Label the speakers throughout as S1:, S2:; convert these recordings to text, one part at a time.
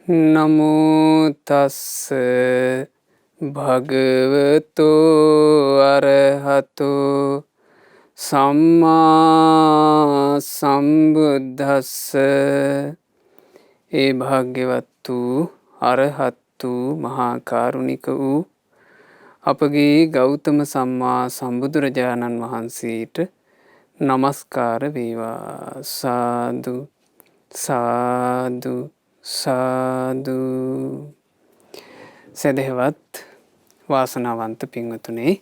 S1: නමෝ තස්ස භගවතෝ අරහතෝ සම්මා සම්බුද්දස්ස. ඒ භාග්‍යවත් වූ අරහත් වූ මහා කරුණික වූ අපගේ ගෞතම සම්මා සම්බුදුරජාණන් වහන්සේට නමස්කාර වේවා. සාදු සාදු සාදු. සදහවත් වාසනාවන්ත පින්වතුනේ,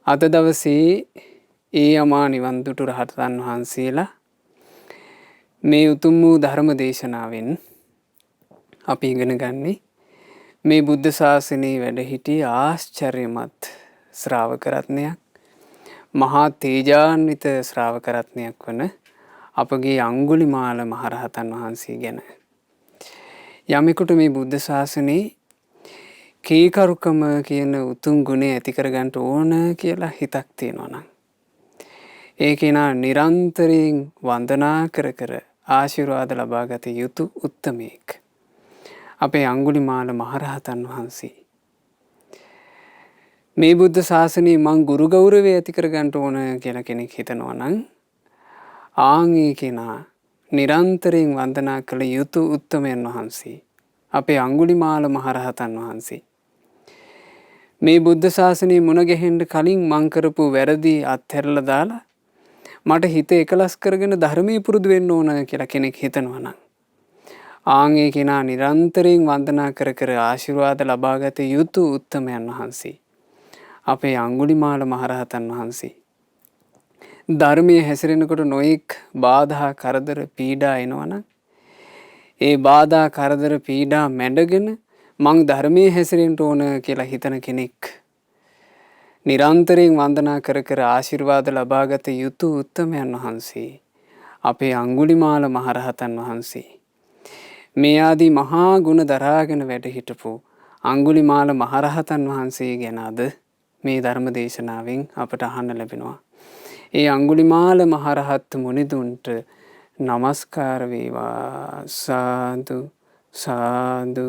S1: අද දවසේ ඒ අමා නිවන් දුටු රහතන් වහන්සේලා මේ උතුම් වූ ධර්ම දේශනාවෙන් අපි ඉගෙන ගන්නේ මේ බුද්ධ ශාසනයේ වැඩ සිටි ආශ්චර්යමත් ශ්‍රාවක රත්නයක්, මහා තේජාන්විත ශ්‍රාවක රත්නයක් වන අපගේ අංගුලිමාල මහරහතන් වහන්සේ ගැන. යමෙකුට මේ බුද්ධ ශාසනයේ කීකරුකම කියන උතුම් ගුණය ඇති කරගන්න ඕන කියලා හිතක් තියෙනවා නම්, ඒ කෙනා නිරන්තරයෙන් වන්දනා කර කර ආශිර්වාද ලබා ගත යුතු උත්තමයෙක් අපේ අංගුලිමාල මහරහතන් වහන්සේ. මේ බුද්ධ ශාසනයේ මං ගුරු ගෞරවය ඇති කරගන්න ඕන කියලා කෙනෙක් හිතනවා නම්, ආන්ගේ කෙනා නිරන්තරයෙන් වන්දනා කළ යුතු උත්තමයන් වහන්සේ අපේ අංගුලිමාල මහරහතන් වහන්සේ. මේ බුද්ධ ශාසනයේ මුණ ගැහෙන්න කලින් මං කරපු වැරදි අත්හැරලා දාලා මට හිත එකලස් කරගෙන ධර්මයේ පුරුදු වෙන්න ඕන කියලා කෙනෙක් හිතනවා නම්, ආන්ගේ කෙනා නිරන්තරයෙන් වන්දනා කර කර ආශිර්වාද ලබාගත යුතු උත්තමයන් වහන්සේ අපේ අංගුලිමාල මහරහතන් වහන්සේ. ධර්මයේ හැසිරෙනකොට නොයෙක් බාධා කරදර පීඩා එනවනම්, ඒ බාධා කරදර පීඩා මැඩගෙන මං ධර්මයේ හැසිරෙන්න ඕන කියලා හිතන කෙනෙක් නිරන්තරයෙන් වන්දනා කර කර ආශිර්වාද ලබාගත යුතු උත්තමයන් වහන්සේ අපේ අංගුලිමාල මහරහතන් වහන්සේ. මේ ආදී මහා ගුණ දරාගෙන වැඩ හිටපු අංගුලිමාල මහරහතන් වහන්සේ ගැන අද මේ ධර්ම දේශනාවෙන් අපට අහන්න ලැබෙනවා. ඒ අංගුලිමාල මහරහත් මුනිදුන්ට නමස්කාර වේවා. සාදු සාදු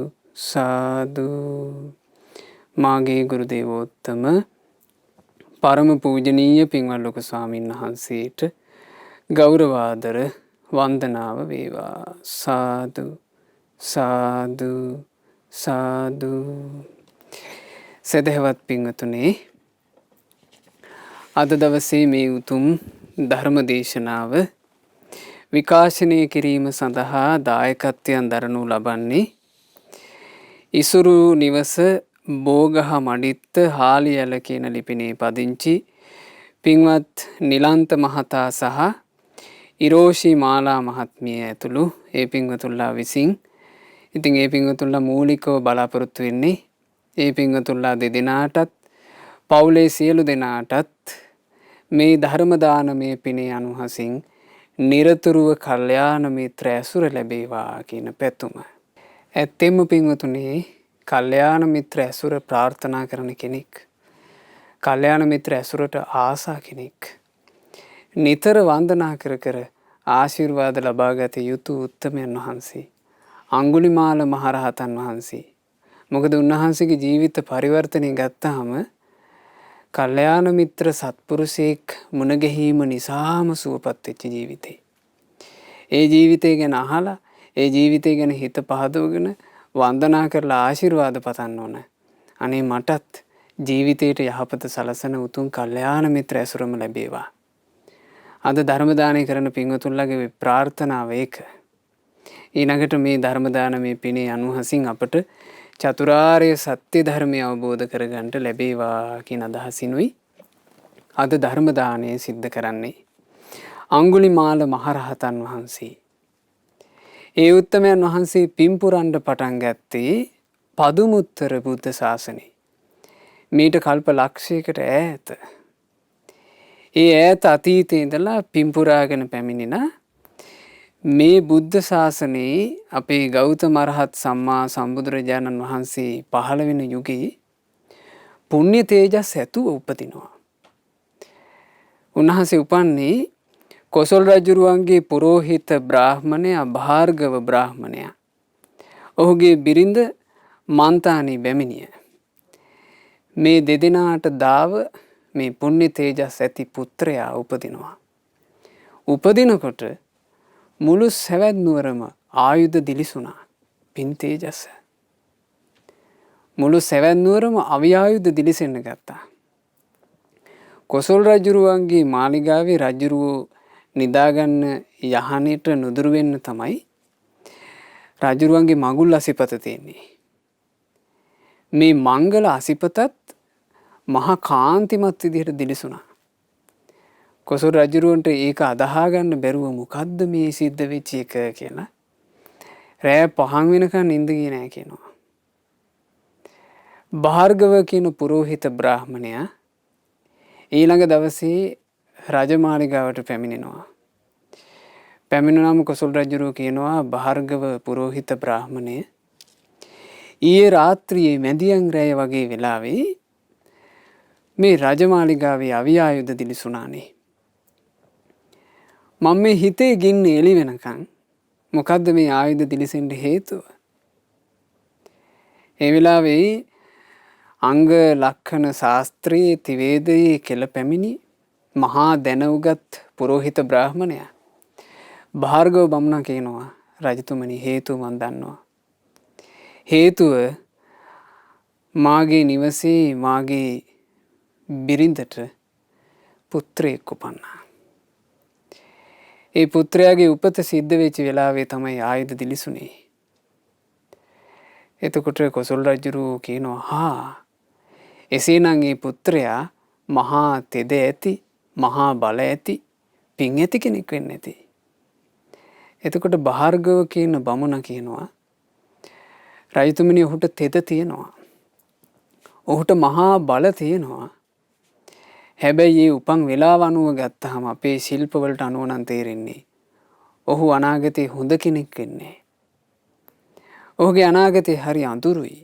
S1: සාදු. මාගේ ගුරු දේවෝත්තම පරම පූජනීය පින්වත් ලොකු ස්වාමීන් වහන්සේට ගෞරවාදර වන්දනාව වේවා. සාදු සාදු සාදු. සදහවත් පින්වතුනේ, අද දවසේ මේ උතුම් ධර්ම දේශනාව විකාශනය කිරීම සඳහා දායකත්වයන් දරනු ලබන්නේ ඉසුරු නිවස බෝගහ මඩිත්ත හාලියල කියන ලිපිනේ පදිංචි පින්වත් නිලන්ත මහතා සහ ඉරෝෂි මාලා මහත්මිය ඇතුළු ඒ පින්වතුල්ලා විසින්. ඉතින් ඒ පින්වතුල්ලා මූලිකව බලාපොරොත්තු වෙන්නේ ඒ පින්වතුල්ලා දෙදෙනාටත් පවුලේ සියලු දෙනාටත් මේ ධර්ම දානමය පිනේ අනුහසින් නිරතුරුව කල්යාණ මිත්‍ර ඇසුර ලැබේවා කියන පැතුම. ඇත්තෙම පින්වතුනේ, කල්යාණ මිත්‍ර ඇසුර ප්‍රාර්ථනා කරන කෙනෙක්, කල්යාණ මිත්‍ර ඇසුරට ආසා කෙනෙක් නිතර වන්දනා කර කර ආශිර්වාද ලබාගත යුතු උත්තමයන් වහන්සේ අංගුලිමාල මහරහතන් වහන්සේ. මොකද උන්වහන්සේගේ ජීවිත පරිවර්තනය ගත්තාම කල්යාණ මිත්‍ර සත්පුරුෂයෙක් මුණ ගැහිම නිසාම සුවපත් වෙච්ච ජීවිතේ. ඒ ජීවිතය ගැන අහලා, ඒ ජීවිතය ගැන හිත පහදවගෙන වන්දනා කරලා ආශිර්වාද පතන්න ඕන. අනේ මටත් ජීවිතයට යහපත සලසන උතුම් කල්යාණ මිත්‍ර ඇසුරම ලැබේවා. අද ධර්ම දානය කරන පින්වතුන්ලගේ ප්‍රාර්ථනාව ඒක. ඊළඟට මේ ධර්ම දානමේ පිනේ අනුහසින් අපට චතුරාර්ය සත්‍ය ධර්මය අවබෝධ කරගන්නට ලැබේවා කියන අදහසිනුයි අද ධර්ම දානය සිද්ධ කරන්නේ. අංගුලිමාල මහරහතන් වහන්සේ, ඒ උත්තමයන් වහන්සේ පින්පුරන්න පටන් ගත්තේ පදුමුත්තර බුද්ධ ශාසනයේ. මීට කල්ප ලක්ෂයකට ඈත. ඒ ඈත අතීතයේ ඉඳලා පින්පුරාගෙන පැමිණෙන මේ බුද්ධ ශාසනයේ අපේ ගෞතම අරහත් සම්මා සම්බුදුරජාණන් වහන්සේ පහළ වෙන යුගයේ පුණ්‍ය තේජස් ඇතුව උපදිනවා. උන්වහන්සේ උපන්නේ කොසල් රජුරුවන්ගේ පුරෝහිත බ්‍රාහ්මණයා භාර්ගව බ්‍රාහ්මණයා. ඔහුගේ බිරිඳ මන්තානී බැමිණිය. මේ දෙදෙනාට දාව මේ පුණ්‍ය තේජස් ඇති පුත්‍රයා උපදිනවා. උපදිනකොට මුළු සැවැත් නුවරම ආයුධ දිලිසුණා. පින් තේජස. මුළු සැවැත් නුවරම අවියායුධ දිලිසෙන්න ගත්තා. කොසල් රජුරුවන්ගේ මාලිගාවේ රජුරුවෝ නිදාගන්න යහනට නුදුරු වෙන්න තමයි රජුරුවන්ගේ මඟුල් අසිපත තියෙන්නේ. මේ මංගල අසිපතත් මහා කාන්තිමත් විදිහට දිලිසුණා. කොසල් රජුරුවන්ට ඒක අදහා ගන්න බැරුව මොකද්ද මේ සිද්ධ වෙච්ච එක කියලා රෑ 5 වෙනකන් නිින්ද ගියේ නෑ කියනවා. භාර්ගව කියන පුරෝහිත බ්‍රාහ්මණයා ඊළඟ දවසේ රජමාලිගාවට පැමිණෙනවා. පැමිණුණාම කොසල් රජුරුව කියනවා භාර්ගව පුරෝහිත බ්‍රාහ්මණය ඊයේ රාත්‍රියේ මැදියන් රැය වගේ වෙලාවේ මේ රජමාලිගාවේ අවියායුධ දිලිසුණානේ. මම මේ හිතේ ගින්නේ එළි වෙනකන් මොකද්ද මේ ආයුධ දිලිසෙන්න හේතුව? ඒ වෙලාවේ අංග ලක්ෂණ ශාස්ත්‍රයේ ත්‍රිවේදයේ කෙල පැමිණි මහා දැනුගත් පුරෝහිත බ්‍රාහ්මණයා භාර්ගව බමුණා කියනවා රජතුමනි හේතුව මන් දන්නවා. හේතුව මාගේ නිවසේ මාගේ බිරිඳට පුත්‍රයෙක් උපන්නා. ඒ පුත්‍රයාගේ උපත සිද්ධ වෙච්ච වෙලාවේ තමයි ආයුධ දිලිසුනේ. එතකොට කොසල් රජුරුවෝ කියනවා එසේනම් ඒ පුත්‍රයා මහා තෙද ඇති මහා බල ඇති පින් ඇති කෙනෙක් වෙන්න ඇති. එතකොට භාර්ගව කියන බමුණ කියනවා රජතුමනි ඔහුට තෙද තියෙනවා. ඔහුට මහා බල තියෙනවා. හැබැයි ඒ උපන් වෙලාව අනුව ගත්තාම අපේ ශිල්පවලට අනුව නම් තේරෙන්නේ ඔහු අනාගතේ හොඳ කෙනෙක් වෙන්නේ. ඔහුගේ අනාගතේ හරි අඳුරුයි.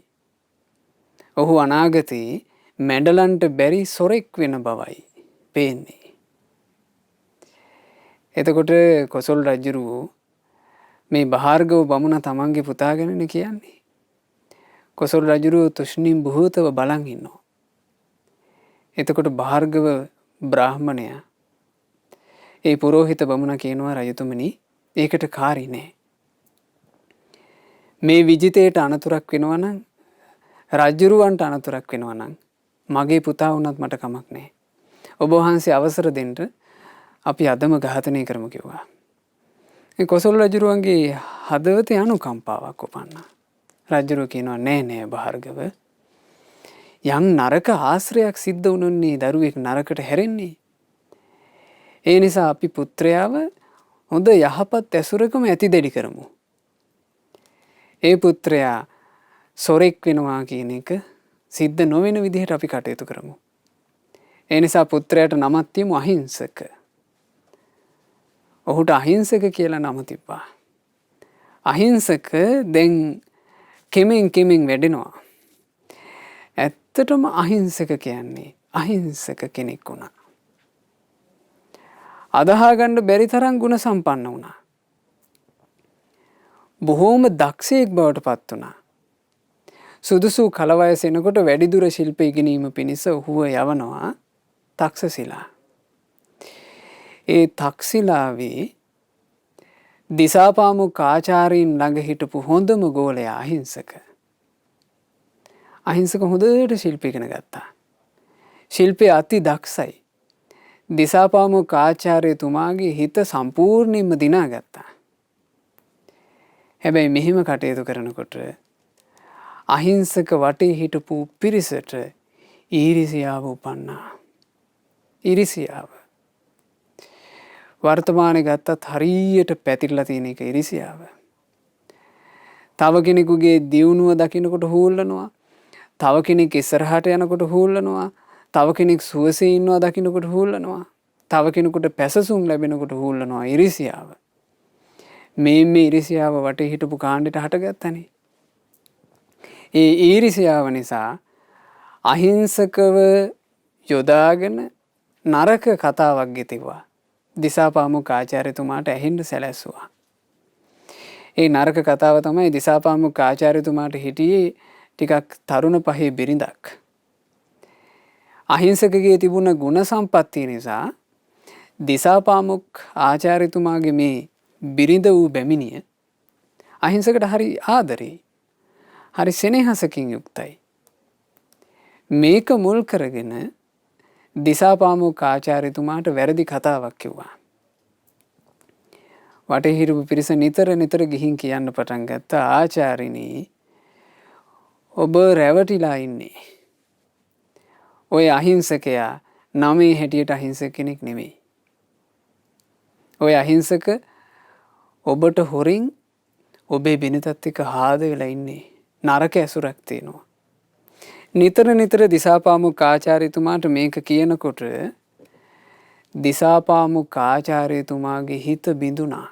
S1: ඔහු අනාගතේ මැඩලන්ට බැරි සොරෙක් වෙන බවයි පේන්නේ. එතකොට කොසල් රජුරුවෝ මේ භාර්ගව බමුණ තමන්ගේ පුතා ගැනනේ කියන්නේ. කොසල් රජුරුවෝ තුෂ්ණිම් බුහූතව බලන් ඉන්නවා. එතකොට භාර්ගව බ්‍රාහ්මණයා ඒ පුරෝහිත බමුණ කියනවා රජතුමනි ඒකට කාරි නෑ. මේ විජිතයට අනතුරක් වෙනවා නම් රජුරුවන්ට අනතුරක් වෙනවා නම් මගේ පුතා වුණත් මට කමක් නෑ. ඔබ වහන්සේ අවසර දෙන්න අපි අදම ඝාතනය කරමු කිව්වා. ඒ කොසල් රජුරුවන්ගේ හදවතේ අනුකම්පාවක් උපන්නා. රජුරුව කියනවා නෑ නෑ භාර්ගව යම් නරක ආශ්‍රයක් සිද්ධ වුණොන්නේ දරුවෙක් නරකට හැරෙන්නේ. ඒ නිසා අපි පුත්‍රයාව හොඳ යහපත් ඇසුරකම ඇති දෙඩි කරමු. ඒ පුත්‍රයා සොරෙක් වෙනවා කියන එක සිද්ධ නොවන විදිහට අපි කටයුතු කරමු. ඒ නිසා පුත්‍රයාට නමක් තියමු අහිංසක. ඔහුට අහිංසක කියලා නම තිබ්බා. අහිංසක දැන් කෙමෙන් වැඩෙනවා. ඇත්තටම අහිංසක කියන්නේ අහිංසක කෙනෙක් වුණා. අදහා ගන්න බැරි තරම් ගුණ සම්පන්න වුණා. බොහෝම දක්ෂයෙක් බවට පත් වුණා. සුදුසු කලවයස එනකොට වැඩිදුර ශිල්ප ඉගෙනීම පිණිස ඔහුව යවනවා තක්ෂශිලා. ඒ තක්ෂිලාවේ දිසාපාමුක් ආචාර්යින් ළඟ හිටපු හොඳම ගෝලයා අහිංසක. අහිංසක හොඳට ශිල්ප ඉගෙන ගත්තා. ශිල්පයේ අති දක්ෂයි. දිසාපාමුක් ආචාර්යතුමාගේ හිත සම්පූර්ණයෙන්ම දිනා ගත්තා. හැබැයි මෙහෙම කටයුතු කරනකොට අහිංසක වටේ හිටපු පිරිසට ඊරිසියාව උපන්නා. ඊරිසියාව. වර්තමානයේ ගත්තත් හරියට පැතිරලා තියෙන එක ඊරිසියාව. තව කෙනෙකුගේ දියුණුව දකින්නකොට හූල්ලනවා. තව කෙනෙක් ඉස්සරහට යනකොට හූල්ලනවා. තව කෙනෙක් සුවසේ ඉන්නවා දකින්නකොට හූල්ලනවා. තව කෙනෙකුට පැසසුම් ලැබෙනකොට හූල්ලනවා ඊරිසියාව. මේ ඊරිසියාව වටේ හිටපු කාණ්ඩෙට හටගත්තනේ. ඒ ඊරිසියාව නිසා අහිංසකව යොදාගෙන නරක කතාවක් ගෙතිවා. දිසාපාමුක් ආචාර්යතුමාට ඇහෙන්න සැලැස්සුවා. ඒ නරක කතාව තමයි දිසාපාමුක් ආචාර්යතුමාට හිටියේ ටිකක් තරුණ පහේ බිරිඳක්. අහිංසකගේ තිබුණ ගුණ සම්පත්තිය නිසා දිසාපාමුක් ආචාර්යතුමාගේ මේ බිරිඳ වූ බැමිණිය අහිංසකට හරි ආදරේ. හරි සෙනෙහසකින් යුක්තයි. මේක මුල් කරගෙන දිසාපාමුක් ආචාර්යතුමාට වැරදි කතාවක් කිව්වා. වටේ හිටපු පිරිස නිතර ගිහින් කියන්න පටන් ගත්තා ආචාර්යනී ඔබ රැවටිලා ඉන්නේ. ඔය අහිංසකයා නමේ හැටියට අහිංසක කෙනෙක් නෙමෙයි. ඔය අහිංසක ඔබට හොරින් ඔබේ බිනතත් එක්ක හාද වෙලා ඉන්නේ. නරක ඇසුරක් තියෙනවා. නිතර දිසාපාමුක් ආචාර්යතුමාට මේක කියනකොට දිසාපාමුක් ආචාර්යතුමාගේ හිත බිඳුනා.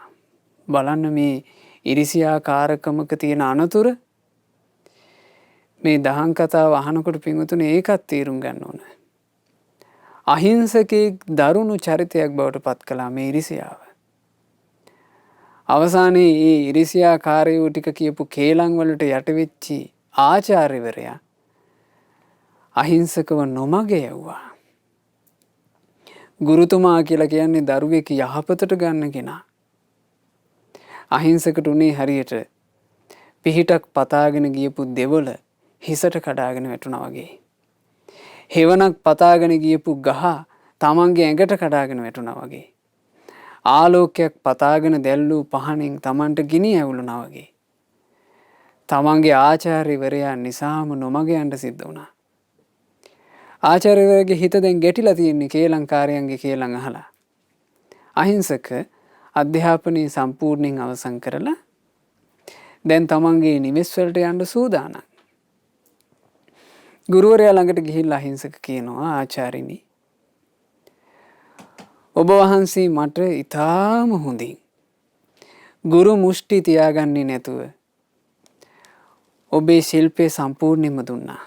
S1: බලන්න මේ ඉරිසියාකාරකමක තියෙන අනතුර. මේ දහම් කතාව අහනකොට පින්වතුනි ඒකත් තේරුම් ගන්න ඕන. අහිංසකෙක් දරුණු චරිතයක් බවට පත් කළා මේ ඉරිසියාව. අවසානයේ මේ ඉරිසියාකාරයෝ ටික කියපු කේලම් වලට යටවෙච්චි ආචාර්යවරයා අහිංසකව නොමග යවුවා. ගුරුතුමා කියලා කියන්නේ දරුවෙක් යහපතට ගන්න කෙනා. අහිංසකට උනේ හරියට පිහිටක් පතාගෙන ගියපු දෙවොල හිසට කඩාගෙන වැටුණා වගේ. හෙවණක් පතාගෙන ගියපු ගහ තමන්ගේ ඇඟට කඩාගෙන වැටුණා වගේ. ආලෝකයක් පතාගෙන දැල්ලූ පහනෙන් තමන්ට ගිනි ඇවුලුණා වගේ. තමන්ගේ ආචාර්යවරයා නිසාම නොමග යන්න සිද්ධ වුණා. ආචාර්යවරයාගේ හිත දැන් ගැටිලා තියෙන්නේ කේලංකාරයන්ගේ කේලම් අහලා. අහිංසක අධ්‍යාපනයේ සම්පූර්ණයෙන් අවසන් කරලා දැන් තමන්ගේ නිවෙස් වලට යන්න සූදානම්. ගුරුවරයා ළඟට ගිහිල්ලා අහිංසක කියනවා ආචාර්යනි ඔබ වහන්සේ මට ඊටාම හොඳින් ගුරු මුෂ්ටි තියාගන්නේ නැතුව ඔබේ ශිල්පය සම්පූර්ණයෙන්ම දුන්නා.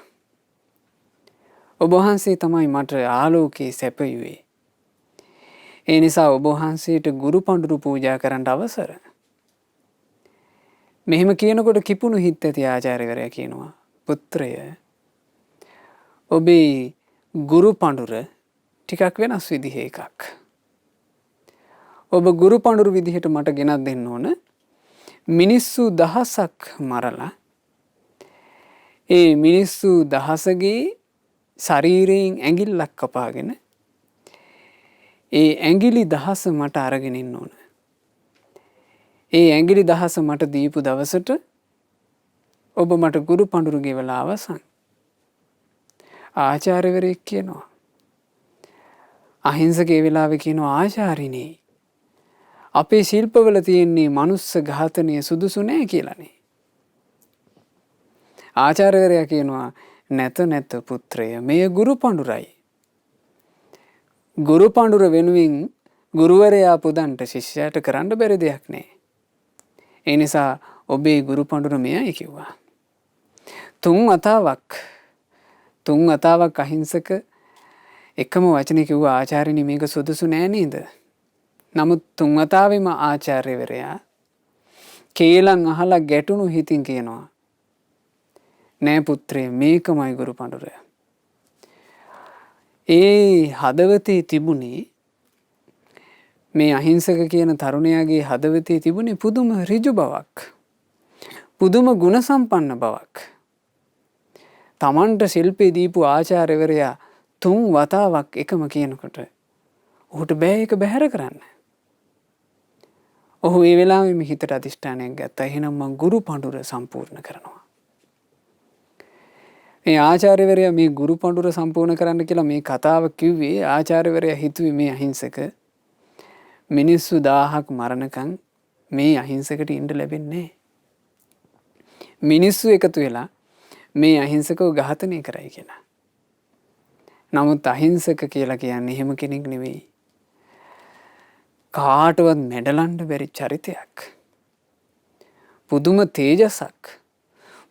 S1: ඔබ වහන්සේ තමයි මට ආලෝකයේ සැපයුවේ. ඒ නිසා ඔබ වහන්සේට ගුරු පඬුරු පූජා කරන්න අවසර. මෙහෙම කියනකොට කිපුණු හිත් ඇති ආචාර්යවරයා කියනවා පුත්‍රය ඔබේ ගුරු පඬුර ටිකක් වෙනස් විදිහ එකක්. ඔබ ගුරු පඬුරු විදිහට මට ගෙනත් දෙන්න ඕන මිනිස්සු දහසක් මරලා ඒ මිනිස්සු දහසගේ ශරීරයෙන් ඇඟිල්ලක් කපාගෙන ඒ ඇඟිලි දහස මට අරගෙන ඉන්න ඕන. ඒ ඇඟිලි දහස මට දීපු දවසට ඔබ මට ගුරු පඬුරු ගෙවලා අවසන්. ආචාර්යවරයෙක් කියනවා. අහිංසකේ වෙලාවේ කියනවා ආචාර්යනී අපේ ශිල්පවල තියෙන්නේ මනුස්ස ඝාතනය සුදුසු නෑ කියලානේ. ආචාර්යවරයා කියනවා නැත පුත්‍රය මෙය ගුරු පඬුරයි. ගුරු පඬුර වෙනුවෙන් ගුරුවරයා පුදන්ට ශිෂ්‍යයාට කරන්න බැරි දෙයක් නෑ. ඒ නිසා ඔබේ ගුරු පඬුර මෙයයි කිව්වා. තුන් වතාවක් අහිංසක එකම වචනේ කිව්වා ආචාර්යනි මේක සුදුසු නෑ නේද? නමුත් තුන් වතාවෙම ආචාර්යවරයා කේලම් අහලා ගැටුණු හිතින් කියනවා නෑ පුත්‍රේ මේකමයි ගුරු පඬුර. ඒ හදවතේ තිබුණේ මේ අහිංසක කියන තරුණයාගේ හදවතේ තිබුණේ පුදුම ඍජු බවක්. පුදුම ගුණ සම්පන්න බවක්. තමන්ට ශිල්පේ දීපු ආචාර්යවරයා තුන් වතාවක් එකම කියනකොට ඔහුට බෑ ඒක බැහැර කරන්න. ඔහු ඒ වෙලාවෙම හිතට අධිෂ්ඨානයක් ගත්තා. එහෙනම් මං ගුරු පඬුර සම්පූර්ණ කරනවා. මේ ආචාර්යවරයා මේ ගුරු පඬුර සම්පූර්ණ කරන්න කියලා මේ කතාව කිව්වේ ආචාර්යවරයා හිතුවේ මේ අහිංසක මිනිස්සු 1000ක් මරණකම් මේ අහිංසකට ඉන්න ලැබෙන්නේ මිනිස්සු එකතු වෙලා මේ අහිංසකව ඝාතනය කරයි කියලා. නමුත් අහිංසක කියලා කියන්නේ එහෙම කෙනෙක් නෙවෙයි. කාටවත් මැඩලන්න බැරි චරිතයක්. පුදුම තේජසක්.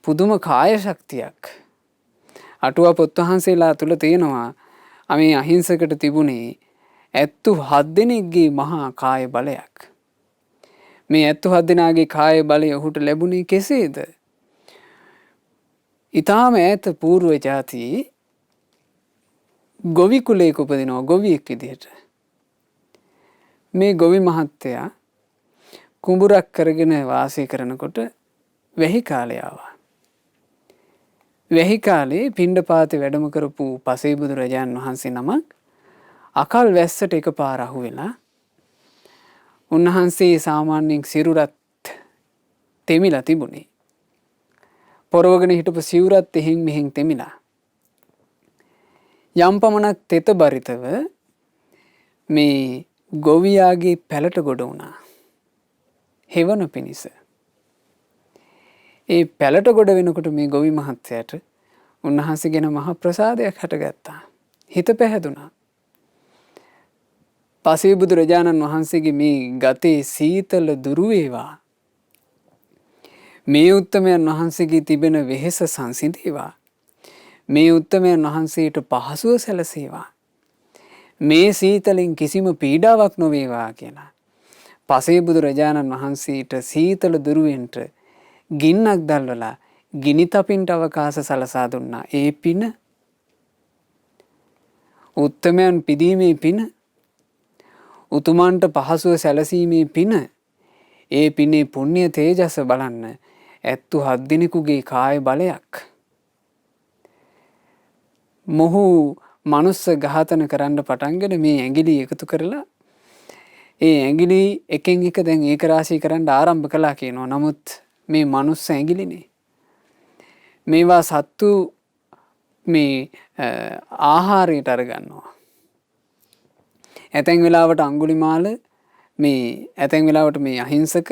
S1: පුදුම කාය ශක්තියක්. අටුවා පොත් වහන්සේලා තුල තියෙනවා මේ අහිංසකට තිබුණේ ඇත්තු 7 දෙනෙක්ගේ මහා කාය බලයක්. මේ 74 දෙනාගේ කාය බලය ඔහුට ලැබුණේ කෙසේද? ඊටාම ඈත పూర్ව જાතියේ ගොවි කුලයක උපදිනවා ගොවියෙක් විදිහට. මේ ගොවි මහත්තයා කුඹුරක් කරගෙන වාසය කරනකොට වැහි කාලය ආවා. වැහි කාලේ පිණ්ඩපාතේ වැඩම කරපු පසේ බුදුරජාණන් වහන්සේ නමක් අකල් වැස්සට එකපාර අහු වෙලා උන්වහන්සේ සාමාන්‍යයෙන් සිරුරත් තෙමිලා තිබුණේ. පොරවගෙන හිටපු සිවුරත් එහෙන් මෙහෙන් තෙමිලා. යම් පමණක් තෙත බරිතව මේ ගොවියාගේ පැලට ගොඩ වුණා. හෙවන පිණිස. ඒ පැලට ගොඩ වෙනකොට මේ ගොවි මහත්තයාට උන්වහන්සේ ගැන මහ ප්‍රසාදයක් හටගත්තා. හිත පැහැදුනා. පසේ බුදුරජාණන් වහන්සේගේ මේ ගතේ සීතල දුරු වේවා. මේ උත්තමයන් වහන්සේගේ තිබෙන වෙහෙස සංසිඳේවා. මේ උත්තමයන් වහන්සේට පහසුව සැලසේවා. මේ සීතලෙන් කිසිම පීඩාවක් නොවේවා කියලා. පසේ බුදුරජාණන් වහන්සේට සීතල දුරුවෙන්ට ගින්නක් දැල්වලා ගිනි තපින්ට අවකාශ සලසා දුන්නා. ඒ පින උත්තමයන් පිදීමේ පින උතුමන්ට පහසුව සැලසීමේ පින ඒ පිනේ පුණ්‍ය තේජස බලන්න 77 දිනෙකුගේ කාය බලයක්. මොහු මනුස්ස ඝාතන කරන්න පටන්ගෙන මේ ඇඟිලි එකතු කරලා ඒ ඇඟිලි එකෙන් එක දැන් ඒක රාශී කරන්න ආරම්භ කළා කියනවා. නමුත් මේ මනුස්ස ඇඟිලිනේ. මේවා සත්තු මේ ආහාරයට අරගන්නවා. ඇතැන් වෙලාවට අඟුලිමාල මේ ඇතැන් වෙලාවට මේ අහිංසක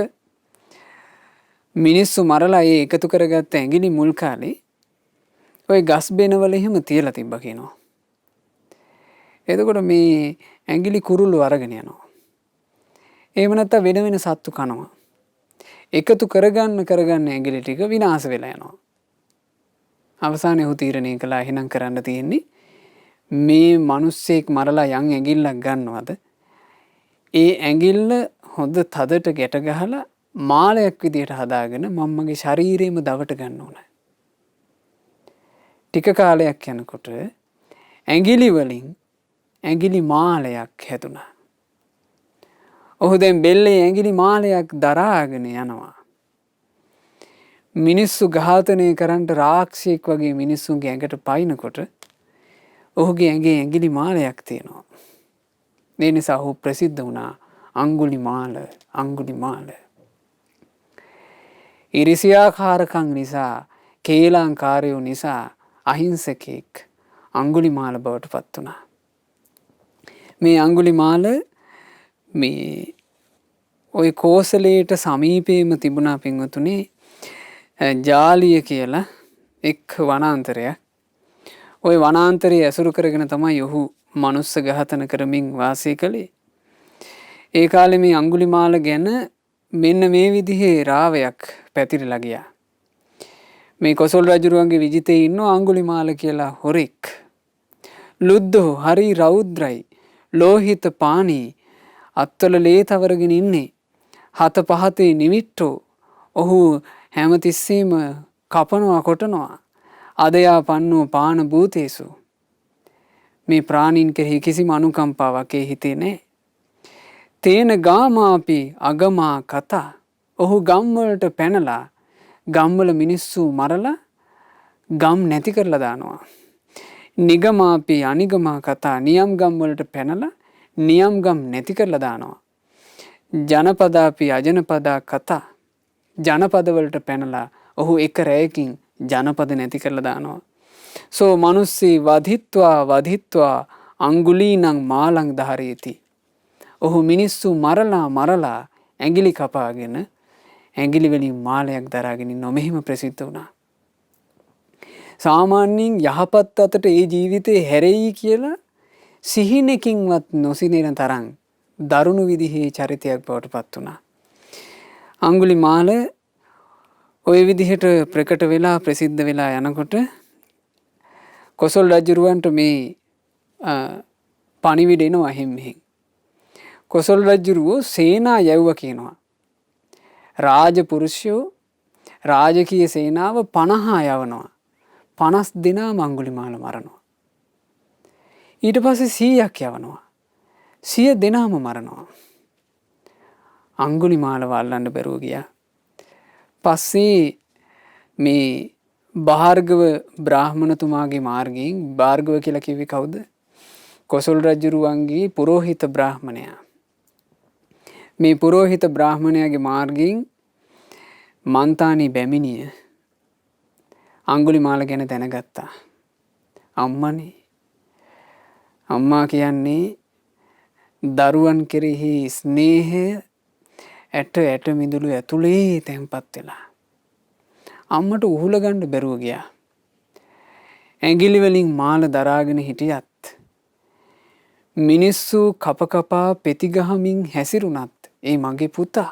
S1: මිනිස්සු මරලා ඒ එකතු කරගත්ත ඇඟිලි මුල් කාලේ ඔය ගස් බෙනවල එහෙම තියලා තිබ්බා කියනවා. එතකොට මේ ඇඟිලි කුරුල්ලු අරගෙන යනවා. එහෙම නැත්නම් වෙන වෙන සත්තු කනවා. එකතු කරගන්න ඇඟිලි ටික විනාශ වෙලා යනවා. අවසානයේ ඔහු තීරණය කළා එහෙනම් කරන්න තියෙන්නේ මේ මිනිස්සෙක් මරලා යන් ඇඟිල්ලක් ගන්නවද? ඒ ඇඟිල්ල හොඳ තදට ගැට ගහලා මාලයක් විදියට හදාගෙන මම්මගේ ශරීරෙම දවට ගන්න ඕන. ටික කාලයක් යනකොට ඇඟිලි වලින් ඇඟිලි මාලයක් හැදුනා. ඔහු දැන් බෙල්ලේ ඇඟිලි මාලයක් දරාගෙන යනවා. මිනිස්සු ඝාතනය කරන්න රාක්ෂියෙක් වගේ මිනිස්සුන්ගේ ඇඟට පයින්නකොට ඔහුගේ ඇඟේ ඇඟිලි මාලයක් තියෙනවා. ඒ නිසා ඔහු ප්‍රසිද්ධ වුණා අඟුලිමාල අඟුලිමාල. ඉරිසියාකාරකම් නිසා කේලාංකාරයෝ නිසා අහිංසකෙක් අඟුලිමාල බවට පත් වුණා. මේ අඟුලිමාල මේ ওই කෝසලයට සමීපයේම තිබුණා පින්වතුනි ජාලිය කියලා එක් වනාන්තරයක්. ওই වනාන්තරයේ ඇසුරු කරගෙන තමයි ඔහු මනුස්ස ඝාතන කරමින් වාසය කළේ. ඒ කාලේ මේ අඟුලිමාල ගැන මෙන්න මේ විදිහේ රාවයක් පැතිරලා ගියා. මේ කොසල් රජුරුවන්ගේ විජිතේ ඉන්න අඟුලිමාල කියලා හොරෙක්. ලුද්දෝ හරි රෞද්‍රයි ලෝහිත පානී අත්වල ලේ තවරගෙන ඉන්නේ. හත පහතේ නිමිට්ටෝ ඔහු හැමතිස්සෙම කපනවා කොටනවා. අදයා පන්නෝ පාන භූතේසු. මේ ප්‍රාණීන් කෙරෙහි කිසිම අනුකම්පාවක් ඒ හිතේ නැහැ. තේන ගාමාපි අගමා කතා. ඔහු ගම් වලට පැනලා ගම්වල මිනිස්සු මරලා ගම් නැති කරලා දානවා. නිගමාපි අනිගමා කතා. නියම් ගම් වලට පැනලා නියම් ගම් නැති කරලා දානවා. ජනපදාපි අජනපදා කතා. ජනපද වලට පැනලා ඔහු එක රැයකින් ජනපද නැති කරලා දානවා. සෝ මනුස්සී වධිත්වා අඟුලීනං මාලං ධාරේති. ඔහු මිනිස්සු මරලා ඇඟිලි කපාගෙන ඇඟිලි වලින් මාලයක් දරාගෙන ඉන්න මෙහෙම ප්‍රසිද්ධ වුණා. සාමාන්‍යයෙන් යහපත් අතට ඒ ජීවිතේ හැරෙයි කියලා සිහිනකින්වත් නොසිනෙන තරම් දරුණු විදිහේ චරිතයක් බවට පත් වුණා. අඟුලිමාල ওই විදිහට ප්‍රකට වෙලා ප්‍රසිද්ධ වෙලා යනකොට කොසල් රජුරවන්ට මේ පණිවිඩ එනවා එහෙම මෙහෙන්. කොසල් රජුරෝ සේනා යවුව කියනවා. රාජපුරුෂයෝ රාජකීය සේනාව 50 යවනවා. 50 දෙනාම අංගුලිමාල මරනවා. ඊට පස්සේ 100ක් යවනවා. 100 දෙනාම මරනවා. අංගුලිමාලව අල්ලන්න බැරුව ගියා. පස්සේ මේ භාර්ගව බ්‍රාහ්මණතුමාගේ මාර්ගයෙන්, භාර්ගව කියලා කිව්වේ කවුද? කොසල් රජුරුවන්ගේ පුරෝහිත බ්‍රාහ්මණයා. මේ පුරෝහිත බ්‍රාහ්මණයාගේ මාර්ගයෙන් මන්තානි බැමිණිය අංගුලිමාල ගැන දැනගත්තා. අම්මනේ, අම්මා කියන්නේ දරුවන් කෙරෙහි ස්නේහය ඇට මිදුළු ඇතුලේ තැන්පත් වෙලා. අම්මට උහුල ගන්න බැරුව ගියා. ඇඟිලි වලින් මාල දරාගෙන හිටියත්, මිනිස්සු කපකපා පෙති ගහමින් හැසිරුණත් ඒ මගේ පුතා.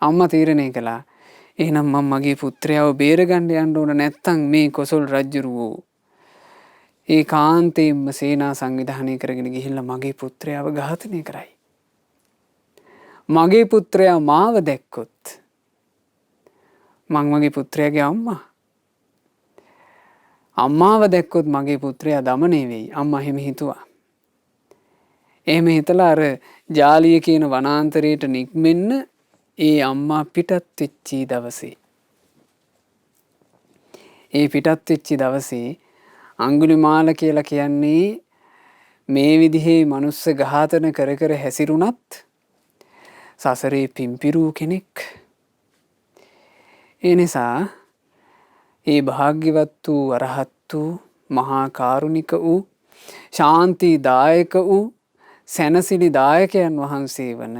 S1: අම්මා තීරණය කළා, එහෙනම් මම මගේ පුත්‍රයාව බේරගන්න යන්න ඕන, නැත්තම් මේ කොසල් රජුරුවෝ ඒ කාන්තේම්ම සේනා සංවිධානය කරගෙන ගිහිල්ලා මගේ පුත්‍රයාව ඝාතනය කරයි. මගේ පුත්‍රයා මාව දැක්කොත් මං මගේ පුත්‍රයාගේ අම්මාව දැක්කොත් මගේ පුත්‍රයා දමනය වෙයි. අම්මා එහෙම හිතුවා. එහෙම හිතලා අර ජාලිය කියන වනාන්තරයට නික්මෙන්න ඒ අම්මා පිටත් වෙච්චි දවසේ, ඒ පිටත් වෙච්චි දවසේ අංගුලිමාල කියලා කියන්නේ මේ විදිහේ මනුස්ස ඝාතන කර කර හැසිරුණත් සසරේ පිම්පිරූ කෙනෙක්. ඒ නිසා ඒ භාග්‍යවත් වූ අරහත් වූ මහා කාරුණික වූ ශාන්තිදායක වූ සැනසිලි දායකයන් වහන්සේ වන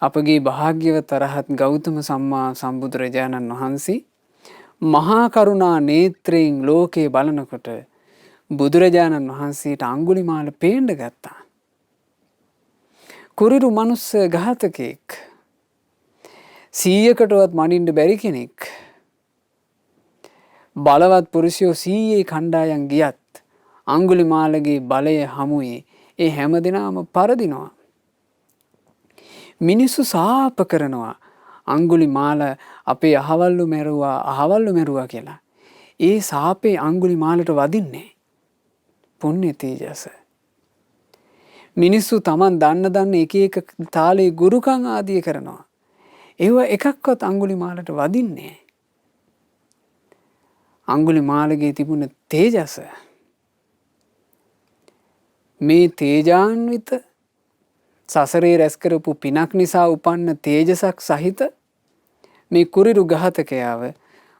S1: අපගේ භාග්‍යවත් අරහත් ගෞතම සම්මා සම්බුදුරජාණන් වහන්සේ මහා කරුණා නේත්‍රයෙන් ලෝකේ බලනකොට බුදුරජාණන් වහන්සේට අංගුලිමාල පේන්න ගත්තා. කුරිරු මනුස්ස ඝාතකෙක්, 100කටවත් මනින්න බැරි කෙනෙක්. බලවත් පුරුෂයෝ 100 කණ්ඩායම් ගියත් අංගුලිමාලගේ බලය හමුවේ ඒ හැමදෙනාම පරදිනවා. මිනිස්සු සාප කරනවා අංගුලිමාල අපේ අහවල්ලු මැරුවා කියලා. ඒ සාපේ අංගුලිමාලට වදින්නේ පුණ්‍ය තේජස. මිනිස්සු Taman දන්න එක එක තාලේ ගුරුකම් ආදිය කරනවා. ඒව එකක්වත් අංගුලිමාලට වදින්නේ. අංගුලිමාලගේ තිබුණ තේජස, මේ තේජාන්විත සසරේ රැස් කරපු පිනක් නිසා උපන්න තේජසක් සහිත මේ කුරිරු ඝාතකයාව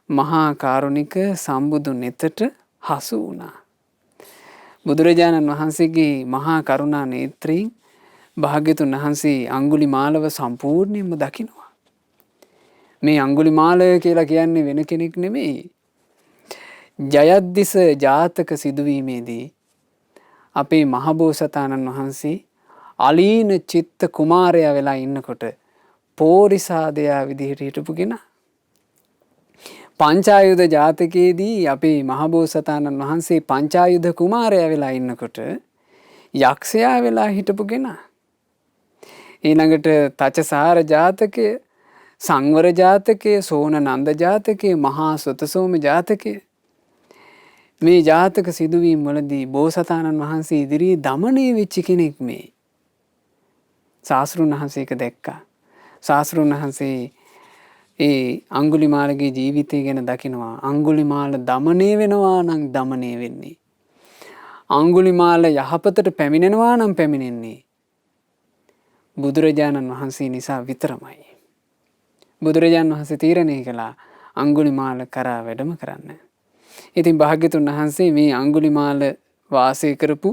S1: මහා කාරුණික සම්බුදු නෙතට හසු වුණා. බුදුරජාණන් වහන්සේගේ මහා කරුණා නේත්‍රයෙන් භාග්‍යතුන් වහන්සේ අංගුලිමාලව සම්පූර්ණයෙන්ම දකිනවා. මේ අංගුලිමාලය කියලා කියන්නේ වෙන කෙනෙක් නෙමෙයි. ජයද්දිස ජාතක සිදුවීමේදී අපේ මහබෝසතාණන් වහන්සේ අලීන චිත්ත කුමාරයා වෙලා ඉන්නකොට පෝරිසාදයා විදිහට හිටපු කෙනා. පංචායුධ ජාතකයේදී අපේ මහබෝසතාණන් වහන්සේ පංචායුධ කුමාරයා වෙලා ඉන්නකොට යක්ෂයා වෙලා හිටපු කෙනා. ඊළඟට තචසාර ජාතකය, සංවර ජාතකය, සෝන නන්ද ජාතකය, මහා සුතසෝම ජාතකය, මේ ජාතක සිදුවීම් වලදී බෝසතාණන් වහන්සේ ඉදිරියේ දමනය වෙච්ච කෙනෙක් මේ. ශාස්ත්‍රුන් වහන්සේක දැක්කා. ශාස්ත්‍රුන් වහන්සේ ඒ අංගුලිමාලගේ ජීවිතය ගැන දකිනවා. අංගුලිමාල දමනය වෙනවා නම් දමනය වෙන්නේ, අංගුලිමාල යහපතට පැමිණෙනවා නම් පැමිණෙන්නේ බුදුරජාණන් වහන්සේ නිසා විතරමයි. බුදුරජාණන් වහන්සේ තීරණය කළා අංගුලිමාල කරා වැඩම කරන්න. ඉතින් භාග්‍යතුන් වහන්සේ මේ අංගුලිමාල වාසය කරපු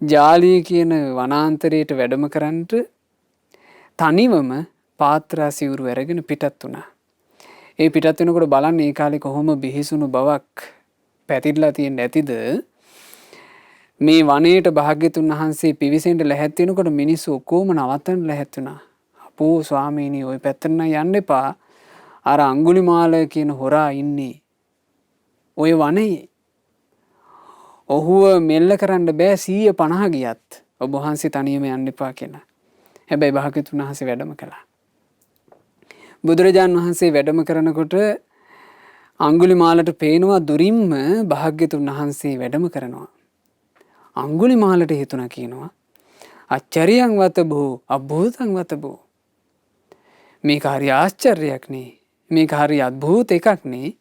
S1: ජාලිය කියන වනාන්තරයට වැඩම කරන්නට තනිවම පාත්‍රා සිවුරු අරගෙන පිටත් වුණා. ඒ පිටත් වෙනකොට බලන්න ඒ කාලේ කොහොම බිහිසුණු බවක් පැතිරලා තියෙන්න ඇතිද? මේ වනයේට භාග්‍යතුන් වහන්සේ පිවිසෙන්න ලැහැත් වෙනකොට මිනිස්සු ඔක්කොම නවත්තන්න ලැහැත් වුණා. අපෝ ස්වාමීනි, ওই පැත්තට යන්න එපා. අර අංගුලිමාල කියන හොරා ඉන්නේ ඔය වනයේ. ඔහුව මෙල්ල කරන්න බෑ 150 ගියත්. ඔබ වහන්සේ තනියම යන්න එපා කියලා. හැබැයි භාග්‍යතුන් වහන්සේ වැඩම කළා. බුදුරජාණන් වහන්සේ වැඩම කරනකොට අංගුලිමාලට පේනවා දුරින්ම භාග්‍යතුන් වහන්සේ වැඩම කරනවා. අංගුලිමාලට හිතුණා කියනවා අච්චරියං වතබෝ අභූතං වතබෝ. මේක හරි ආශ්චර්යයක් නේ. මේක හරි අద్භූත එකක් නේ.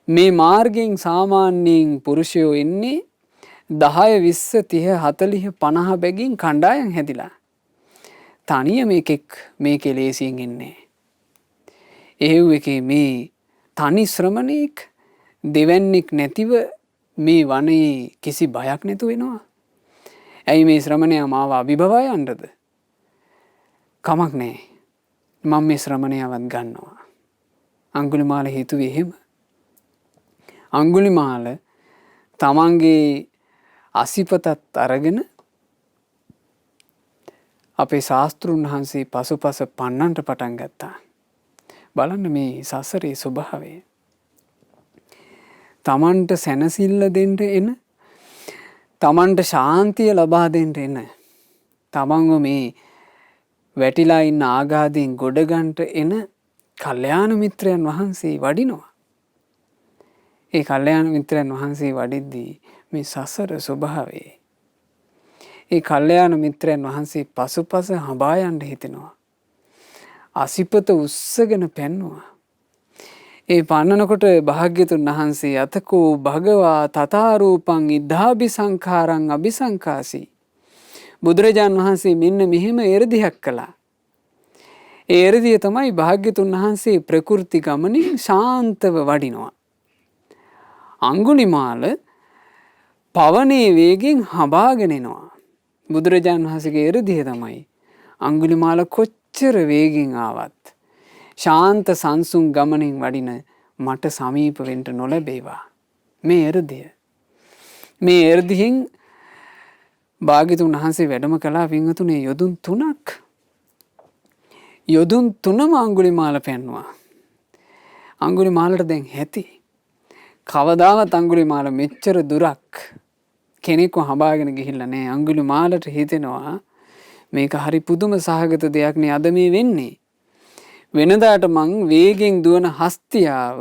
S1: මේ මාර්ගයෙන් සාමාන්‍යයෙන් පුරුෂයෝ එන්නේ 10 20 30 40 50 බැගින් කණ්ඩායම් හැදිලා. තනිය මේකෙක් මේ කෙලෙසියෙන් එන්නේ. එහෙව් එකේ මේ තනි ශ්‍රමණෙක් දෙවන්නේක් නැතිව මේ වනයේ කිසි බයක් නැතු වෙනවා. ඇයි මේ ශ්‍රමණයා මාව අභිභවා යන්නද? කමක් නැහැ. මම මේ ශ්‍රමණයාවත් ගන්නවා. අංගුලිමාල හිතුවේ එහෙම. අංගුලිමාල තමන්ගේ අසිපතත් අරගෙන අපේ ශාස්ත්‍රුන් වහන්සේ පසුපස පන්නන්ට පටන් ගත්තා. බලන්න මේ සසරේ ස්වභාවය. තමන්ට සැනසෙල්ල දෙන්න එන, තමන්ට ශාන්තිය ලබා දෙන්න එන, තමන්ව මේ වැටිලා ඉන්න ආගාධයෙන් ගොඩ ගන්නට එන කල්යාණ මිත්‍රයන් වහන්සේ වඩිනවා. ඒ කල්යාණ මිත්‍රයන් වහන්සේ වඩිද්දී මේ සසර ස්වභාවය. ඒ කල්යාණ මිත්‍රයන් වහන්සේ පසුපස හඹා යන්න හිතෙනවා. අසිපත උස්සගෙන පැන්නවා. ඒ පන්නනකොට භාග්‍යතුන් වහන්සේ අතකෝ භගවා තථාරූපං ඉද්ධාභි සංඛාරං අபிසංකාසී. බුදුරජාන් වහන්සේ මෙන්න මෙහෙම එරදියක් කළා. ඒ එරදිය තමයි භාග්‍යතුන් වහන්සේ ප්‍රකෘති ගමනින් ශාන්තව වඩිනවා. අංගුලිමාල පවනේ වේගෙන් හඹාගෙන එනවා. බුදුරජාන් වහන්සේගේ එරදිය තමයි අංගුලිමාල කොච්චර වේගෙන් ආවත් ශාන්ත සංසුන් ගමනින් වඩින මට සමීප වෙන්න නොලැබේවා. මේ එරදිය. මේ එරදියෙන් භාග්‍යතුන් වහන්සේ වැඩම කළා පින්වතුනේ යොදුන් 3ක්. යොදුන් 3ම අංගුලිමාල පෙන්නවා. අංගුලිමාලට දැන් ඇති. කවදාවත් අංගුලිමාල මෙච්චර දුරක් කෙනෙක්ව හඹාගෙන ගිහිල්ලා නැහැ. අංගුලිමාලට හිතෙනවා මේක හරි පුදුම සහගත දෙයක් නේ අද මේ වෙන්නේ. වෙනදාට මං වේගෙන් දුවන හස්තියාව,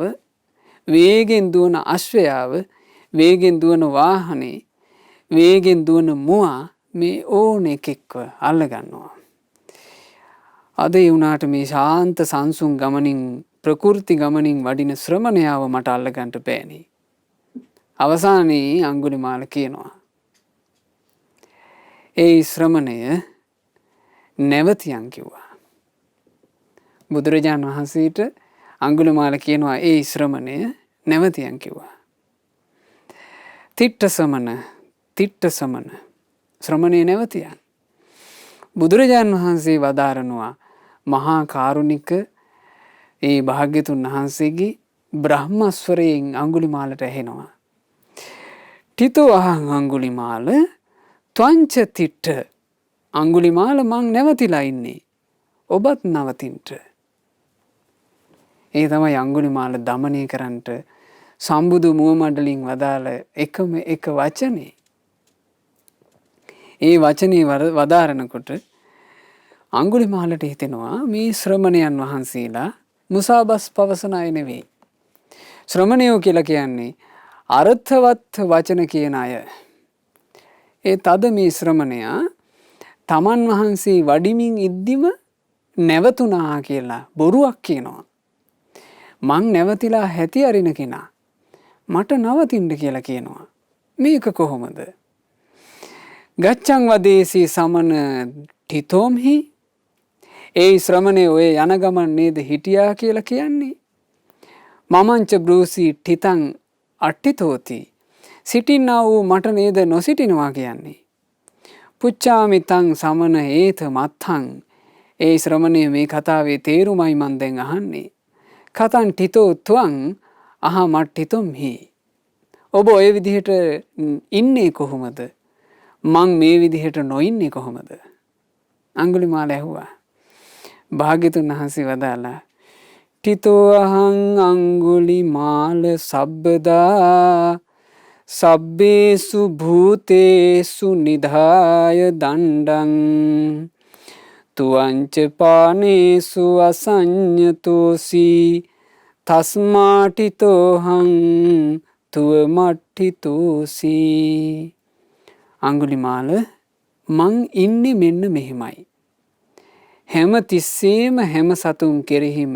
S1: වේගෙන් දුවන අශ්වයාව, වේගෙන් දුවන වාහනේ, වේගෙන් දුවන මුවා මේ ඕන එකෙක්ව අල්ල ගන්නවා. අද ඒ වුණාට මේ ශාන්ත සංසුන් ගමනින් ප්‍රකෘති ගමනින් වඩින ශ්‍රමණයාව මට අල්ල ගන්නට බෑනේ. අවසානයේ අංගුලිමාල කියනවා ඒ ශ්‍රමණය නැවතියන් කිව්වා. බුදුරජාණන් වහන්සේට අංගුලිමාල කියනවා ඒ ශ්‍රමණය නැවතියන් කිව්වා. තිට්ඨ සමන ශ්‍රමණේ නැවතියන්. බුදුරජාණන් වහන්සේ වදාරනවා මහා කාරුණික ඒ භාග්‍යතුන් වහන්සේගේ බ්‍රහ්මස්වරයෙන් අංගුලිමාලට ඇහෙනවා. තිතෝ අහං අංගුලිමාල ත්වංච තිට්ඨ. අංගුලිමාල මං නැවතිලා ඉන්නේ. ඔබත් නවතින්ට. ඒ තමයි අංගුලිමාල දමනය කරන්නට සම්බුදු මුවමඩලින් වදාළ එකම එක වචනේ. ඒ වචනේ වදාරනකොට අංගුලිමාලට හිතෙනවා මේ ශ්‍රමණයන් වහන්සේලා මුසාබස් පවසන අය නෙවෙයි. ශ්‍රමණයෝ කියලා කියන්නේ අර්ථවත් වචන කියන අය. ඒ තද මේ ශ්‍රමණයා තමන් වහන්සේ වඩිමින් ඉද්දිම නැවතුණා කියලා බොරුවක් කියනවා. මං නැවතිලා හැටි අරින කෙනා මට නවතින්න කියලා කියනවා. මේක කොහොමද? ගච්ඡං වදේසි සමන තිතෝම්හි. ඒ ශ්‍රමණේ ඔය යන ගමන් නේද හිටියා කියලා කියන්නේ. මමංච බ්‍රූසි තිතං අට්ඨිතෝති. සිටින්නා වූ මට නේද නොසිටිනවා කියන්නේ. පුච්චාමි තං සමන ඒත මත්තං. ඒ ශ්‍රමණේ මේ කතාවේ තේරුමයි මන් දැන් අහන්නේ. කතං තිතෝ ත්වං අහමට්ඨිතොම්හි. ඔබ ඔය විදිහට ඉන්නේ කොහොමද? මං මේ විදිහට නොඉන්නේ කොහොමද? අංගුලිමාල ඇහුවා. භාග්‍යතුන් වහන්සේ වදාලා තිතෝ අහං අංගුලිමාල සබ්බදා සබ්බේසු භූතේසු නිධාය දණ්ඩං තුවංච පානේසු අසඤ්ඤතෝසී තස්මාටිතෝහං තුව මට්ඨිතෝසී. අඟුලිමාල මං ඉන්නේ මෙන්න මෙහෙමයි. හැම තිස්සේම හැම සතුන් කෙරෙහිම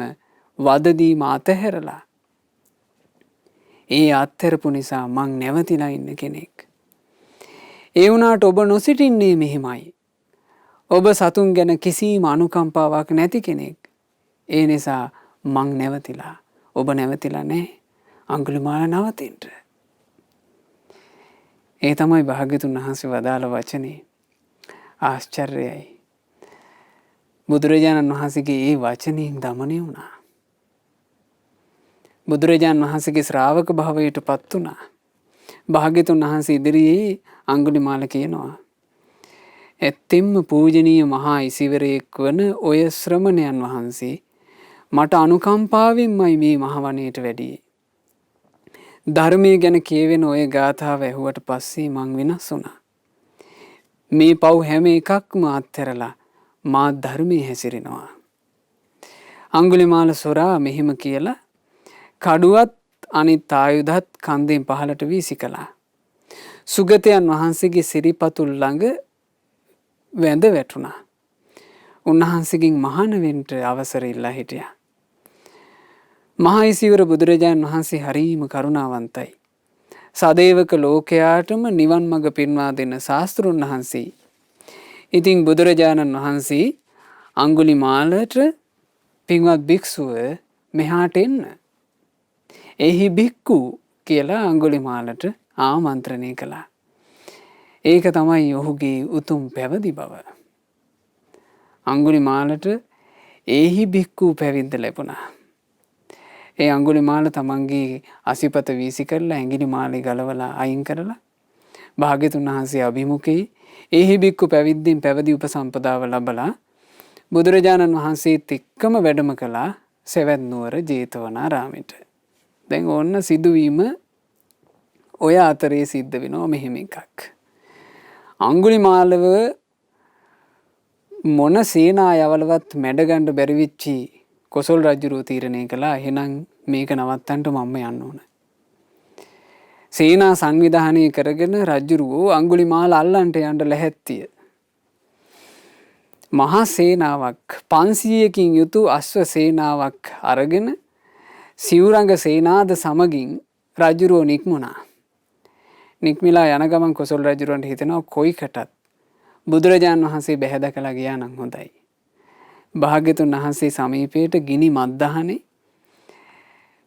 S1: වදදීම අතහැරලා ඒ අත්හැරපු නිසා මං නැවතිලා ඉන්න කෙනෙක්. ඒ වුණාට ඔබ නොසිටින්නේ මෙහෙමයි. ඔබ සතුන් ගැන කිසිම අනුකම්පාවක් නැති කෙනෙක්. ඒ නිසා මං නැවතිලා. ඔබ නැවතිලා නැහැ. අඟුලිමාල නවතින්න. ඒ තමයි භාග්‍යතුන් වහන්සේ වදාළ වචනේ. ආශ්චර්යයි. බුදුරජාණන් වහන්සේගේ ඒ වචනයෙන් දමනය වුණා. බුදුරජාණන් වහන්සේගේ ශ්‍රාවක භාවයට පත් වුණා. භාග්‍යතුන් වහන්සේ ඉදිරියේ අඟුලිමාල කියනවා, ඇත්තෙන්ම පූජනීය මහා ඉසිවරයෙක් වන ඔය ශ්‍රමණයන් වහන්සේ මට අනුකම්පාවෙන්මයි මේ මහවණේට වැඩියේ. ධර්මයේ ගැන කියවෙන ඔය ගාථාව ඇහුවට පස්සේ මං වෙනස් වුණා. මේ පව් හැම එකක්ම අත්හැරලා මා ධර්මයේ හැසිරෙනවා. අඟුලිමාල සොරා මෙහෙම කියලා කඩුවත් අනිත් ආයුධත් කන්දෙන් පහළට වීසි කළා. සුගතයන් වහන්සේගේ සිරිපතුල් ළඟ වැඳ වැටුණා. උන්වහන්සේගෙන් මහාන වෙන්න අවසර ඉල්ලා හිටියා. මහා ඉසිවර බුදුරජාණන් වහන්සේ හරීම කරුණාවන්තයි. සදේවක ලෝකයාටම නිවන් මඟ පෙන්වා දෙන ශාස්ත්‍රුන් වහන්සේ. ඉතින් බුදුරජාණන් වහන්සේ අඟුලිමාලට පින්වත් භික්ෂුව මෙහාට එන්න. එහි භික්ඛු කියලා අඟුලිමාලට ආමන්ත්‍රණය කළා. ඒක තමයි ඔහුගේ උතුම් පැවිදි බව. අඟුලිමාලට එහි භික්ඛු පැවිද්ද ලැබුණා. ඒ අඟුලිමාල තමන්ගේ අසිපත වීසි කරලා ඇඟිලි මාලේ ගලවලා අයින් කරලා භාග්‍යතුන් වහන්සේ අභිමුඛයේ එහි භික්ඛු පැවිද්දෙන් පැවිදි උපසම්පදාව ලබලා බුදුරජාණන් වහන්සේත් එක්කම වැඩම කළා සෙවැත් නුවර ජේතවනාරාමයට. දැන් ඕන්න සිදුවීම ඔය අතරේ සිද්ධ වෙනවා මෙහෙම එකක්. අඟුලිමාලව මොන සේනා යවලවත් මැඩගන්න බැරි වෙච්චි කොසල් රජුරෝ තීරණය කළා එහෙනම් මේක නවත්තන්න මම යන්න ඕන. සේනා සංවිධානය කරගෙන රජුරෝ අඟුලිමාල අල්ලන්ට යන්න ලැහැත්තිය. මහා සේනාවක් 500කින් යුතු අශ්ව සේනාවක් අරගෙන සිවුරංග සේනාද සමගින් රජුරෝ නික්මුණා. නික්මිලා යන ගමන් කොසල් රජුරන්ට හිතෙනවා කොයිකටත් බුදුරජාණන් වහන්සේ බැහැදකලා ගියා නම් හොඳයි. භාග්‍යතුන් වහන්සේ සමීපයට ගිනි මද්දහනේ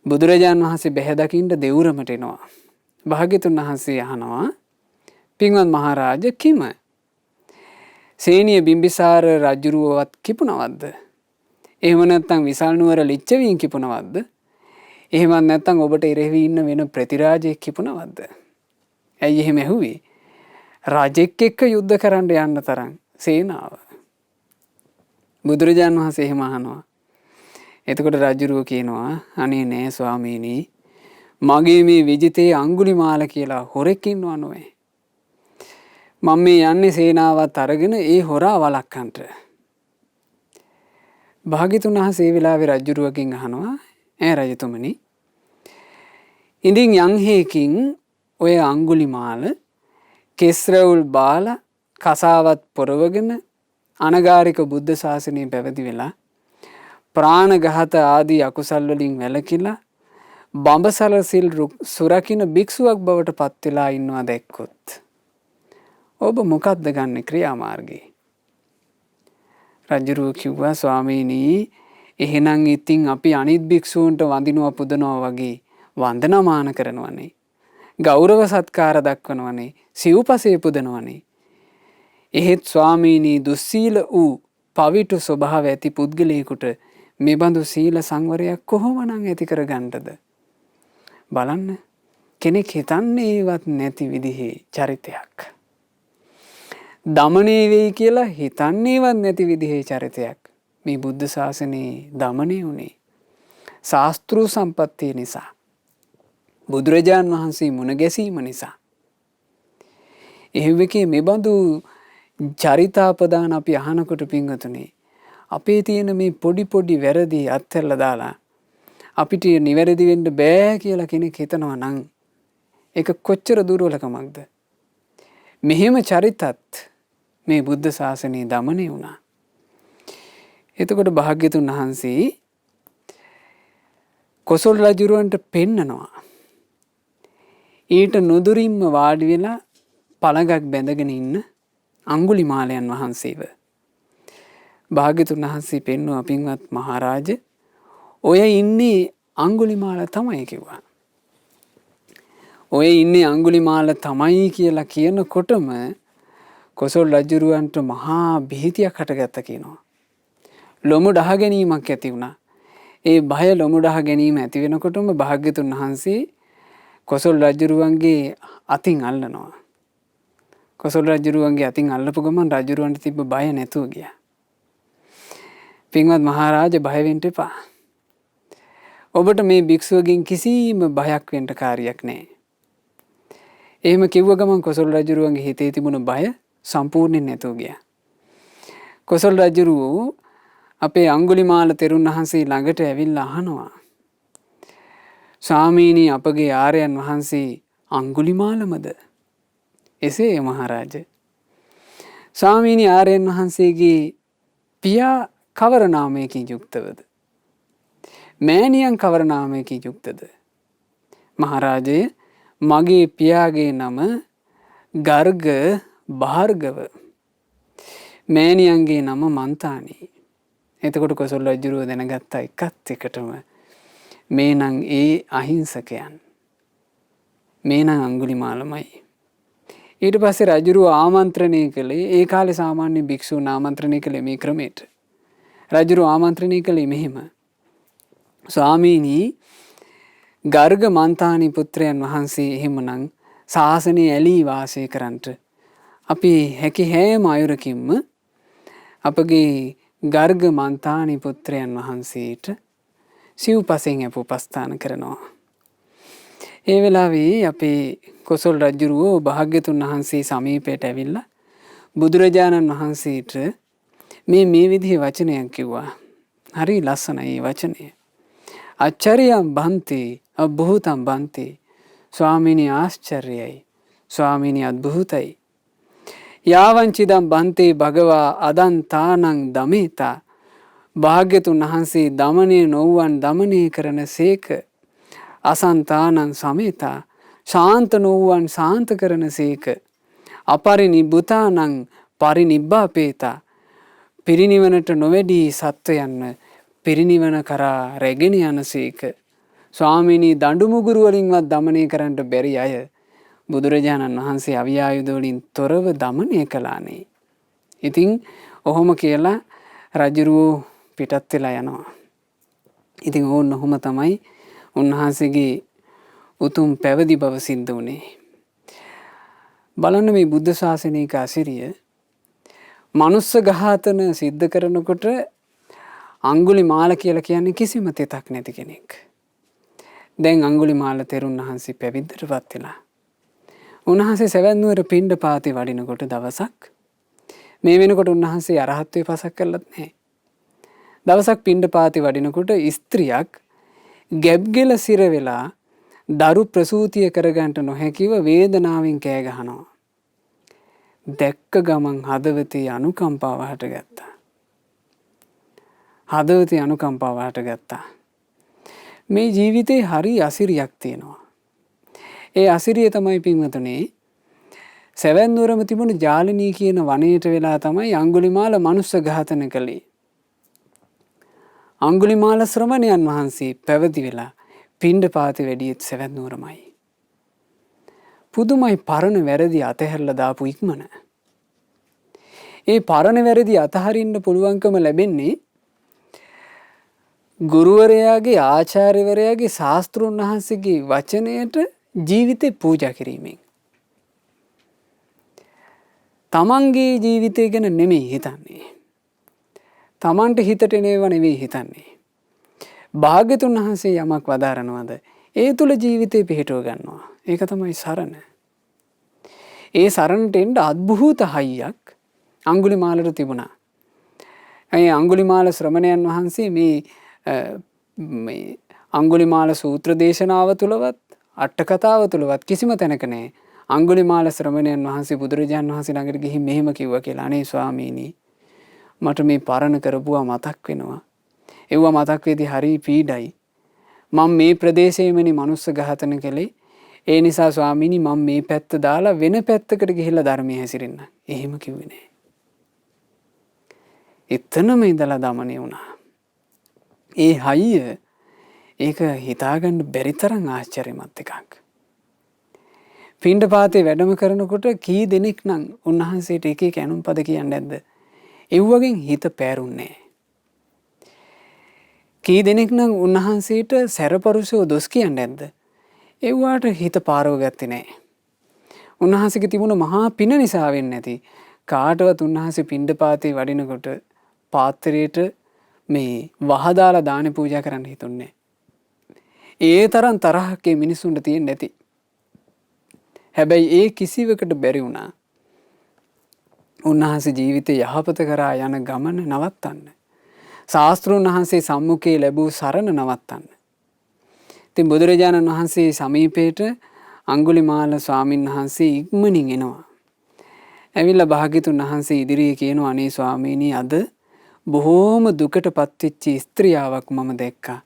S1: බුදුරජාණන් වහන්සේ බැහැදකින්න දෙවුරමට එනවා. භාග්‍යතුන් වහන්සේ අහනවා පින්වත් මහරජ කිම? සේනිය බිම්බිසාර රජුරුවවත් කිපුණවද්ද? එහෙම නැත්නම් විසල් නුවර ලිච්ඡවීන් කිපුණවද්ද? එහෙමත් නැත්නම් ඔබට ඉරෙහි ඉන්න වෙන ප්‍රතිරාජයෙක් කිපුණවද්ද? ඇයි එහෙම ඇහුවේ? රජෙක් එක්ක යුද්ධ කරන්න යන්න තරම් සේනාව. බුදුරජාණන් වහන්සේ එහෙම අහනවා. එතකොට රජුරුව කියනවා අනේ නෑ ස්වාමීනි මගේ මේ විජිතේ අඟුලිමාල කියලා හොරෙක් ඉන්නව නොවේ. මම මේ යන්නේ සේනාවත් අරගෙන ඒ හොරා වළක්වන්නට. භාග්‍යතුන් වහන්සේ වෙලාවේ රජුරුවකින් අහනවා ඈ රජතුමනි ඉඳින් යන් හේකින් ඔය අඟුලිමාල කෙස්රවුල් බාලා කසාවත් පොරවගෙන අනගාരിക බුද්ධ ශාසනය පැවති වෙලා ප්‍රාණඝාත ආදී අකුසල් වලින් වැළකීලා බඹසල සිල් සුරකින්න භික්ෂුවක් බවට පත් වෙලා ඉන්නවා දැක්කොත් ඔබ මොකක්ද ගන්න ක්‍රියාමාර්ගේ? රජුරුව කිව්වා ස්වාමීනි එහෙනම් ඉතින් අපි අනිත් භික්ෂූන්ට වඳිනවා පුදනවා වගේ වන්දනාමාන කරනවනේ. ගෞරව සත්කාර දක්වනවනේ. සිව්පසේ පුදනවනේ. එහෙත් ස්වාමීනි දුස්සීල වූ පවිටු ස්වභාව ඇති පුද්ගලයෙකුට මේ බඳු සීල සංවරයක් කොහොමනම් ඇති කරගන්නද? බලන්න කෙනෙක් හිතන්නේවත් නැති විදිහේ චරිතයක්. දමණය වෙයි කියලා හිතන්නේවත් නැති විදිහේ චරිතයක් මේ බුද්ධ ශාසනයේ දමණය වුණේ. ශාස්ත්‍රු සම්පත්තිය නිසා. බුදුරජාණන් වහන්සේ මුණ ගැසීම නිසා. එහෙවකේ මේ බඳු චරිතාපදාන අපි අහනකොට පින්වතුනි අපේ තියෙන මේ පොඩි වැරදි අත්හැරලා දාලා අපිට නිවැරදි වෙන්න බෑ කියලා කෙනෙක් හිතනවා නම් ඒක කොච්චර දුර්වලකමක්ද? මෙහෙම චරිතත් මේ බුද්ධ ශාසනය දමනය වුණා. එතකොට භාග්‍යතුන් වහන්සේ කොසල් රජුරවන්ට පෙන්නනවා. ඊට නොදුරින්ම වාඩි වෙලා පළඟක් බැඳගෙන ඉන්න අඟුලිමාලයන් වහන්සේව. භාග්‍යතුන් වහන්සේ පෙන්වුවා පින්වත් මහරජ ඔය ඉන්නේ අඟුලිමාල තමයි කිව්වා. ඔය ඉන්නේ අඟුලිමාල තමයි කියලා කියනකොටම කොසල් රජුරවන්ට මහා බිහිතියක් හටගත්තා කියනවා. ලොමු ඩහ ගැනීමක් ඇති වුණා. ඒ බය ලොමු ඩහ ගැනීම ඇති වෙනකොටම භාග්‍යතුන් වහන්සේ කොසල් රජුරුවන්ගේ අතින් අල්ලනවා. කොසල් රජුරුවන්ගේ අතින් අල්ලපු ගමන් රජුරුවන්ට තිබ්බ බය නැතුව ගියා. පින්වත් මහරජ බය වෙන්න එපා. ඔබට මේ භික්ෂුවගෙන් කිසිම බයක් වෙන්න කාර්යයක් නැහැ. එහෙම කිව්ව ගමන් කොසල් රජුරුවන්ගේ හිතේ තිබුණ බය සම්පූර්ණයෙන් නැතුව ගියා. කොසල් රජුරුව අපේ අඟුලිමාල තෙරුන් වහන්සේ ළඟට ඇවිල්ලා අහනවා. ස්වාමීනි අපගේ ආර්යයන් වහන්සේ අඟුලිමාලමද? එසේ මහරජ. ස්වාමීනි ආර්යයන් වහන්සේගේ පියා කවර නාමයකින් යුක්තවද? මෑණියන් කවර නාමයකින් යුක්තද? මහරජය මගේ පියාගේ නම ගර්ග භාර්ගව. මෑණියන්ගේ නම මන්තානි. එතකොට කොසල් රජුරුව දැනගත්තා එකත් එකටම මේ නම් ඒ අහිංසකයන්. මේ නම් අඟුලිමාලමයි. ඊට පස්සේ රජුරුව ආමන්ත්‍රණය කළේ ඒ කාලේ සාමාන්‍ය භික්ෂුන් ආමන්ත්‍රණය කළේ මේ ක්‍රමයට. රජුරුව ආමන්ත්‍රණය කළේ මෙහෙම. ස්වාමීනි ගර්ග මන්තානි පුත්‍රයන් වහන්සේ එහෙමනම් ශාසනයේ ඇලී වාසය කරන්නට අපි හැකි හැම අයුරකින්ම අපගේ ගර්ග මන්තානි පුත්‍රයන් වහන්සේට සිව්පසෙන් උපස්ථාන කරනවා. ඒ වෙලාවේ අපේ කොසල් රජුරුව භාග්‍යතුන් වහන්සේ සමීපයට ඇවිල්ලා බුදුරජාණන් වහන්සේට මේ විදිහේ වචනයක් කිව්වා. හරි ලස්සනයි මේ වචනය. අච්චරියම් බන්ති අභූතම් බන්ති. ස්වාමීනි ආශ්චර්යයි. ස්වාමීනි අද්භූතයි. යාවංචිදම් බන්තේ භගවා අදන්තානං දමේතා. භාග්‍යතුන් වහන්සේ දමනය නොවුවන් දමනය කරන සේක. අසන්තානං සමේතා. ශාන්ත නොවුවන් ශාන්ත කරන සේක. අපරිනිබ්බුතානං පරිනිබ්බාපේතා. පිරිනිවනට නොවැඩී සත්වයන්ව පිරිනිවන කරා රැගෙන යනසේක. ස්වාමීනි දඬුමුගුරු වලින්වත් දමනය කරන්නට බැරි අය බුදුරජාණන් වහන්සේ අවියායුධ වලින් තොරව දමනය කළානේ. ඉතින් ඔහොම කියලා රජුරුව පිටත් වෙලා යනවා. ඉතින් ඕන්න ඔහොම තමයි උන්වහන්සේගේ උතුම් පැවිදි බව සිද්ධ වුණේ. බලන්න මේ බුද්ධ ශාසනික අසිරිය මනුස්ස ඝාතන සිද්ධ කරනකොට අඟුලිමාල කියලා කියන්නේ කිසිම තෙතක් නැති කෙනෙක්. දැන් අඟුලිමාල තෙරුන් වහන්සේ පැවිද්දටපත් වෙලා. උන්වහන්සේ සවැත් නුවර පිණ්ඩපාතේ වඩිනකොට දවසක් මේ වෙනකොට උන්වහන්සේ අරහත්ත්වේ පසක් කළත් නැහැ. දවසක් පිණ්ඩපාතේ වඩිනකොට ස්ත්‍රියක් ගැබ්ගෙල සිර වෙලා දරු ප්‍රසූතිය කරගන්නට නොහැකිව වේදනාවෙන් කෑ ගහනවා. දැක්ක ගමන් හදවතේ අනුකම්පාව හටගත්තා. හදවතේ අනුකම්පාව හටගත්තා. මේ ජීවිතේ හරි අසිරියක් තියෙනවා. ඒ අසිරිය තමයි පින්වතුනේ සවැත් නුවරම තිබුණු ජාලිනී කියන වනයේට වෙලා තමයි අඟුලිමාල මනුස්ස ඝාතන කළේ. අඟුලිමාල ශ්‍රමණයන් වහන්සේ පැවිදි වෙලා පිණ්ඩපාතේ වැඩියෙත් සවැත් නුවරමයි. පුදුමයි පරණ වැරදි අතහැරලා දාපු ඉක්මන. ඒ පරණ වැරදි අතහරින්න පුළුවන්කම ලැබෙන්නේ ගුරුවරයාගේ ආචාර්යවරයාගේ ශාස්ත්‍රුන් වහන්සේගේ වචනයට ජීවිතේ පූජා කිරීමෙන්. තමන්ගේ ජීවිතය ගැන නෙමෙයි හිතන්නේ. තමන්ට හිතට එනේව නෙවෙයි හිතන්නේ. භාග්‍යතුන් වහන්සේ යමක් වදාරනවාද ඒ තුල ජීවිතේ පිහිටව ගන්නවා. ඒක තමයි සරණ. ඒ සරණට එන්න අద్භූත හයියක් අඟුලිමාලට තිබුණා. මේ අඟුලිමාල ශ්‍රමණයන් වහන්සේ මේ අඟුලිමාල සූත්‍ර දේශනාව තුලවත් අට කතාව තුලවත් කිසිම තැනක නැහැ. අඟුලිමාල ශ්‍රමණයන් වහන්සේ බුදුරජාණන් වහන්සේ ළඟට ගිහින් මෙහෙම කිව්වා කියලා. අනේ ස්වාමීනි මට මේ පරණ කරපුවා මතක් වෙනවා. ඒවා මතක් වෙදී හරි පීඩයි. මම මේ ප්‍රදේශයේමනි මනුස්ස ඝාතන කළේ. ඒ නිසා ස්වාමීනි මම මේ පැත්ත දාලා වෙන පැත්තකට ගිහිල්ලා ධර්මයේ හැසිරෙන්න. එහෙම කිව්වේ නෑ. එතනම ඉඳලා දමණය වුණා. ඒ හයිය ඒක හිතාගන්න බැරි තරම් ආශ්චර්යමත් එකක්. පිණ්ඩපාතේ වැඩම කරනකොට කී දෙනෙක් නම් උන්වහන්සේට එක එක ඇනුම් පද කියන්නේ නැද්ද? ඒ වගේන් හිත පෑරුන්නේ නැහැ. කී දෙනෙක් නම් උන්වහන්සේට සැරපරුසව දොස් කියන්නේ නැද්ද? ඒ වාට හිත පාරව ගත්තේ නැහැ. උන්වහන්සේගේ තිබුණ මහා පින නිසා වෙන්නේ නැති කාටවත් උන්වහන්සේ පිණ්ඩපාතේ වඩිනකොට පාත්‍රයට මේ වහදාලා දාන පූජා කරන්න හිතුන්නේ. ඒ තරම් තරහක් මේ මිනිසුන්ට තියෙන්නේ නැති. හැබැයි ඒ කිසිවකට බැරි වුණා. උන්වහන්සේ ජීවිතේ යහපත කරා යන ගමන නවත්තන්න. ශාස්ත්‍රඥ වහන්සේ සම්මුඛයේ ලැබූ සරණ නවත්තන්න. ඉතින් බුදුරජාණන් වහන්සේ සමීපයට අඟුලිමාල ස්වාමීන් වහන්සේ ඉක්මනින් එනවා. ඇවිල්ලා භාග්‍යතුන් වහන්සේ ඉදිරියේ කියනවා අනේ ස්වාමීනි අද බොහෝම දුකටපත් වෙච්ච ස්ත්‍රියාවක් මම දැක්කා.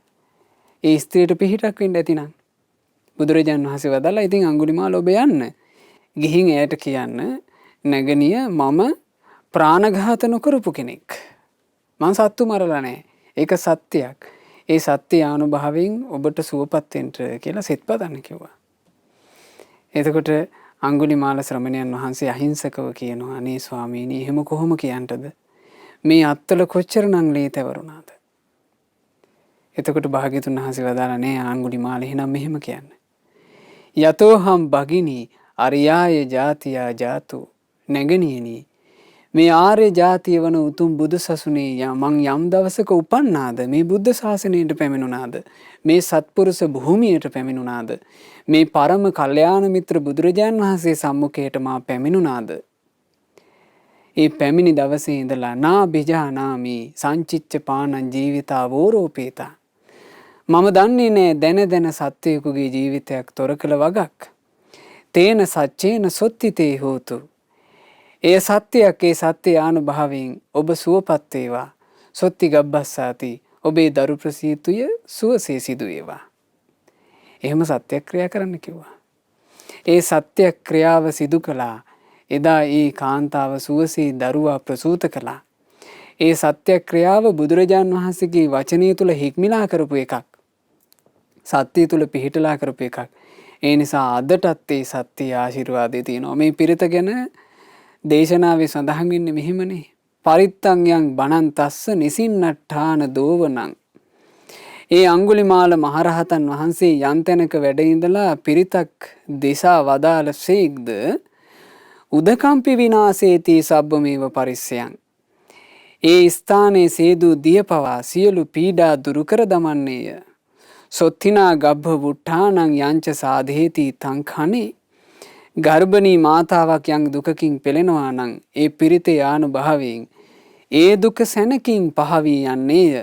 S1: ඒ ස්ත්‍රියට පිහිටක් වෙන්න ඇතිනම් බුදුරජාණන් වහන්සේ වදාලා ඉතින් අඟුලිමාල ඔබ යන්න. ගිහින් එයාට කියන්න නැගණිය මම ප්‍රාණඝාත නොකරපු කෙනෙක්. මං සත්තු මරලා නැහැ. ඒක සත්‍යයක්. ඒ සත්‍ය ආනුභාවයෙන් ඔබට සුවපත් වෙන්න කියලා සෙත් පතන්න කිව්වා. එතකොට අඟුලිමාල ශ්‍රමණයන් වහන්සේ අහිංසකව කියනවා අනේ ස්වාමීනි එහෙම කොහොම කියන්නද? මේ අත්තල කොච්චරනම් ලේතවරුණාද? එතකොට භාග්‍යතුන් වහන්සේ වදාලා නෑ අඟුලිමාල එහෙනම් මෙහෙම කියන්නේ. යතෝහම් භගිනී අරියාය ජාතියා ජාතු නැගණියනි මේ ආර්ය ජාතිය වන උතුම් බුදු සසුනේ මං යම් දවසක උපන්නාද මේ බුද්ධ ශාසනයට පැමිණුණාද මේ සත්පුරුෂ භූමියට පැමිණුණාද මේ පරම කල්යාණ මිත්‍ර බුදුරජාන් වහන්සේ සම්මුඛයට මා පැමිණුණාද ඒ පැමිණි දවසේ ඉඳලා නා බිජානාමි සංචිච්ච පානං ජීවිතා වෝරෝපේතා මම දන්නේ නෑ දැන සත්වයෙකුගේ ජීවිතයක් තොර කළ වගක් තේන සච්චේන සොත්තිතේ හෝතු ඒ සත්‍යයක් ඒ සත්‍ය ආනුභාවයෙන් ඔබ සුවපත් වේවා සොත්ති ගබ්බස්සාති ඔබේ දරු ප්‍රසීතුය සුවසේ සිදු වේවා. එහෙම සත්‍යක්‍රියා කරන්න කිව්වා. ඒ සත්‍යක්‍රියාව සිදු කළා. එදා ඒ කාන්තාව සුවසේ දරුවා ප්‍රසූත කළා. ඒ සත්‍යක්‍රියාව බුදුරජාන් වහන්සේගේ වචනය තුල හික්මිලා කරපු එකක්. සත්‍ය තුල පිහිටලා කරපු එකක්. ඒ නිසා අදටත් ඒ සත්‍ය ආශිර්වාදේ තියෙනවා. මේ පිරිත ගැන දේශනාවේ සඳහන් වෙන්නේ මෙහිමනේ. පරිත්තං යං බණන්තස්ස නිසින්නට්ඨාන දෝවනං. ඒ අඟුලිමාල මහරහතන් වහන්සේ යම් තැනක වැඩ ඉඳලා පිරිතක් දේශා වදාළසේක්ද උදකම්පි විනාශේති සබ්බමේව පරිස්සයන්. ඒ ස්ථානයේ සේදු දියපවා සියලු පීඩා දුරු කර දමන්නේය. සොත්තිනා ගබ්බ වුට්ටානං යංච සාධේති තං කනේ. ගර්භණී මාතාවක් යම් දුකකින් පෙළෙනවා නම් ඒ පිරිතේ ආනුභාවයෙන් ඒ දුක සැනකින් පහවී යන්නේය.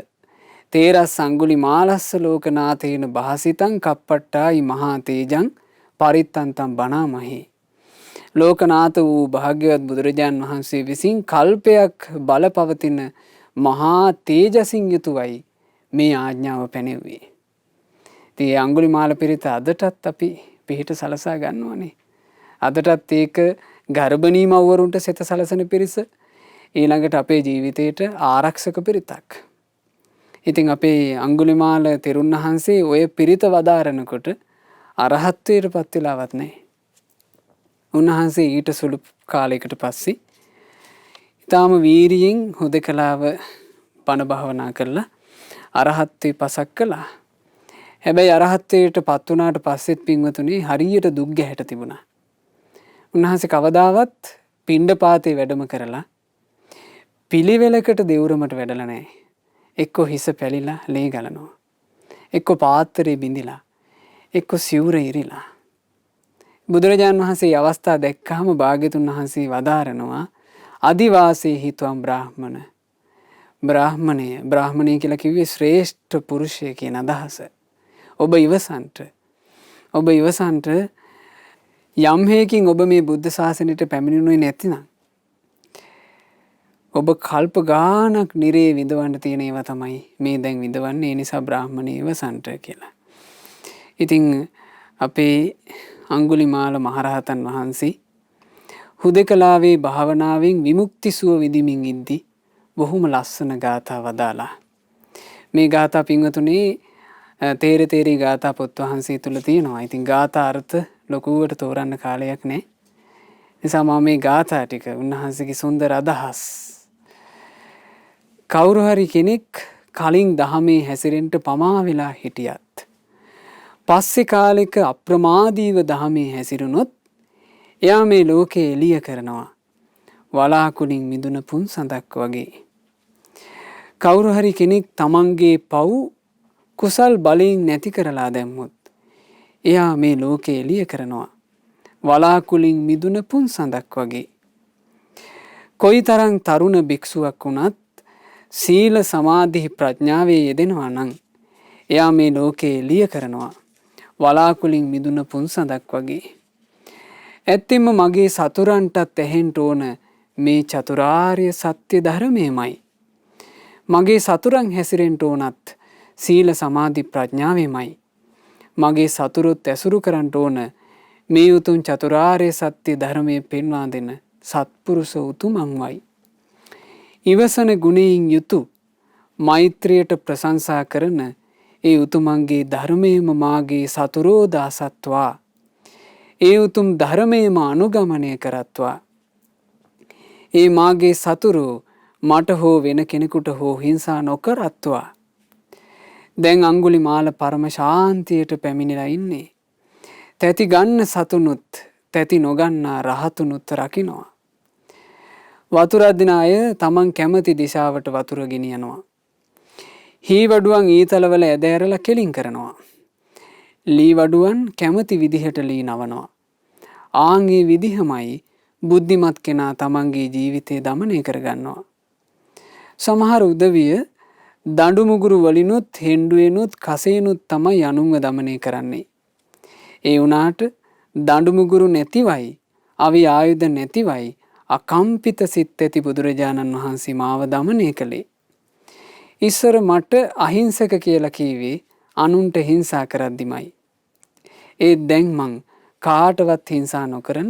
S1: තේරස් අඟුලිමාලස්ස ලෝකනාථේන භාසිතං කප්පට්ටායි මහා තේජං පරිත්තන්තං බණාමහි. ලෝකනාථ වූ භාග්‍යවත් බුදුරජාන් වහන්සේ විසින් කල්පයක් බලපවතින මහා තේජසින් යුතුවයි මේ ආඥාව පැනෙව්වේ. ඉතින් අඟුලිමාල පිරිත අදටත් අපි පිහිට සලසා ගන්නවනේ. අදටත් ඒක ගර්භණී මව්වරුන්ට සෙත සලසන පිරිස ඊළඟට අපේ ජීවිතේට ආරක්ෂක පිරිතක්. ඉතින් අපේ අඟුලිමාල තෙරුන් වහන්සේ ඔය පිරිත වදාරනකොට අරහත්ත්වයට පත් වෙලාවත් නැහැ. උන්වහන්සේ ඊට සුළු කාලයකට පස්සේ ඊටාම වීරියෙන් හුදකලාව බණ භාවනා කරලා අරහත්ත්වේ පසක් කළා. හැබැයි අරහත්ත්වයට පත් වුණාට පස්සෙත් පින්වතුනි හරියට දුක් ගැහැට තිබුණා. උන්වහන්සේ කවදාවත් පිණ්ඩපාතේ වැඩම කරලා පිළිවෙලකට දෙවුරමට වැඩලා නැහැ. එක්ක හිස පැලිලා ලේ ගලනවා. එක්ක පාත්‍රේ බිඳිලා. එක්ක සිවුර ඉරිලා. බුදුරජාන් වහන්සේ අවස්ථා දැක්කහම භාග්‍යතුන් වහන්සේ වදාරනවා අදිවාසේ හිතුවම් බ්‍රාහ්මණ බ්‍රාහ්මණය කියලා කිව්වේ ශ්‍රේෂ්ඨ පුරුෂය කියන අදහස. ඔබ ඉවසන්ට යම් හේකින් ඔබ මේ බුද්ධ ශාසනයට පැමිණුනේ නැතිනම් ඔබ කල්ප ගානක් නිරේ විඳවන්න තියෙන ඒවා තමයි මේ දැන් විඳවන්නේ. ඒ නිසා බ්‍රාහ්මණය ඉවසන්ට කියලා. ඉතින් අපේ අංගුලිමාල මහරහතන් වහන්සේ හුදෙකලාවේ භාවනාවෙන් විමුක්ති සුව විඳිමින් ඉද්දී බොහොම ලස්සන ගාථා වදාලා. මේ ගාථා පින්වතුනි තේරී ගාථා පොත් වහන්සේ තුල තියෙනවා. ඉතින් ගාථා අර්ථ ලොකුවට තෝරන්න කාලයක් නැහැ. නිසා මම මේ ගාථා ටික උන්වහන්සේගේ සුන්දර අදහස්. කවුරු හරි කෙනෙක් කලින් දහමේ හැසිරෙන්න පමා වෙලා හිටියත් පස්සේ කාලෙක අප්‍රමාදීව දහමේ හැසිරුණොත් එයා මේ ලෝකේ එළිය කරනවා වලාකුලින් මිදුන පුන් සඳක් වගේ. කවුරු හරි කෙනෙක් තමන්ගේ පව් කුසල් බලයෙන් නැති කරලා දැම්මොත් එයා මේ ලෝකේ එළිය කරනවා වලාකුලින් මිදුන පුන් සඳක් වගේ. කොයිතරම් තරුණ භික්ෂුවක් වුණත් සීල සමාධි ප්‍රඥාවේ යෙදෙනවා නම් එයා මේ ලෝකේ එළිය කරනවා වලාකුලින් මිදුන පුන් සඳක් වගේ. ඇත්තෙන්ම මගේ සතුරන්ටත් ඇහෙන්න ඕන මේ චතුරාර්ය සත්‍ය ධර්මයමයි. මගේ සතුරන් හැසිරෙන්න ඕනත් සීල සමාධි ප්‍රඥාවෙමයි. මගේ සතුරුත් ඇසුරු කරන්න ඕන මේ උතුම් චතුරාර්ය සත්‍ය ධර්මයේ පෙන්වා දෙන සත්පුරුෂ උතුමන්වයි. ඉවසන ගුණයෙන් යුතු මෛත්‍රියට ප්‍රශංසා කරන ඒ උතුමන්ගේ ධර්මයේම මාගේ සතුරෝ දාසත්වා. ඒ උතුම් ධර්මයේම අනුගමනය කරත්වා. ඒ මාගේ සතුරෝ මට හෝ වෙන කෙනෙකුට හෝ හිංසා නොකරත්වා. දැන් අංගුලිමාල පරම ශාන්තියට පැමිණිලා ඉන්නේ. තැති ගන්න සතුනුත් තැති නොගන්නා රහතුනුත් රකින්නවා. වතුර අදින අය තමන් කැමති දිශාවට වතුර ගෙනියනවා. හී වඩුවන් ඊතලවල ඇදෑරලා කෙලින් කරනවා. ලී වඩුවන් කැමති විදිහට ලී නවනවා. ආන්ගේ විදිහමයි බුද්ධිමත් කෙනා තමන්ගේ ජීවිතය දමනය කරගන්නවා. සමහර උදවිය දඬු මුගුරු වලිනුත් හෙන්ඩුවෙනුත් කසේනුත් තමයි අනුන්ව දමනය කරන්නේ. ඒ වුණාට දඬු මුගුරු නැතිවයි අවි ආයුධ නැතිවයි අකම්පිත සිත් ඇති බුදුරජාණන් වහන්සේ මාව දමනය කළේ. ඉස්සර මට අහිංසක කියලා කීවේ අනුන්ට හිංසා කරද්දිමයි. ඒත් දැන් මං කාටවත් හිංසා නොකරන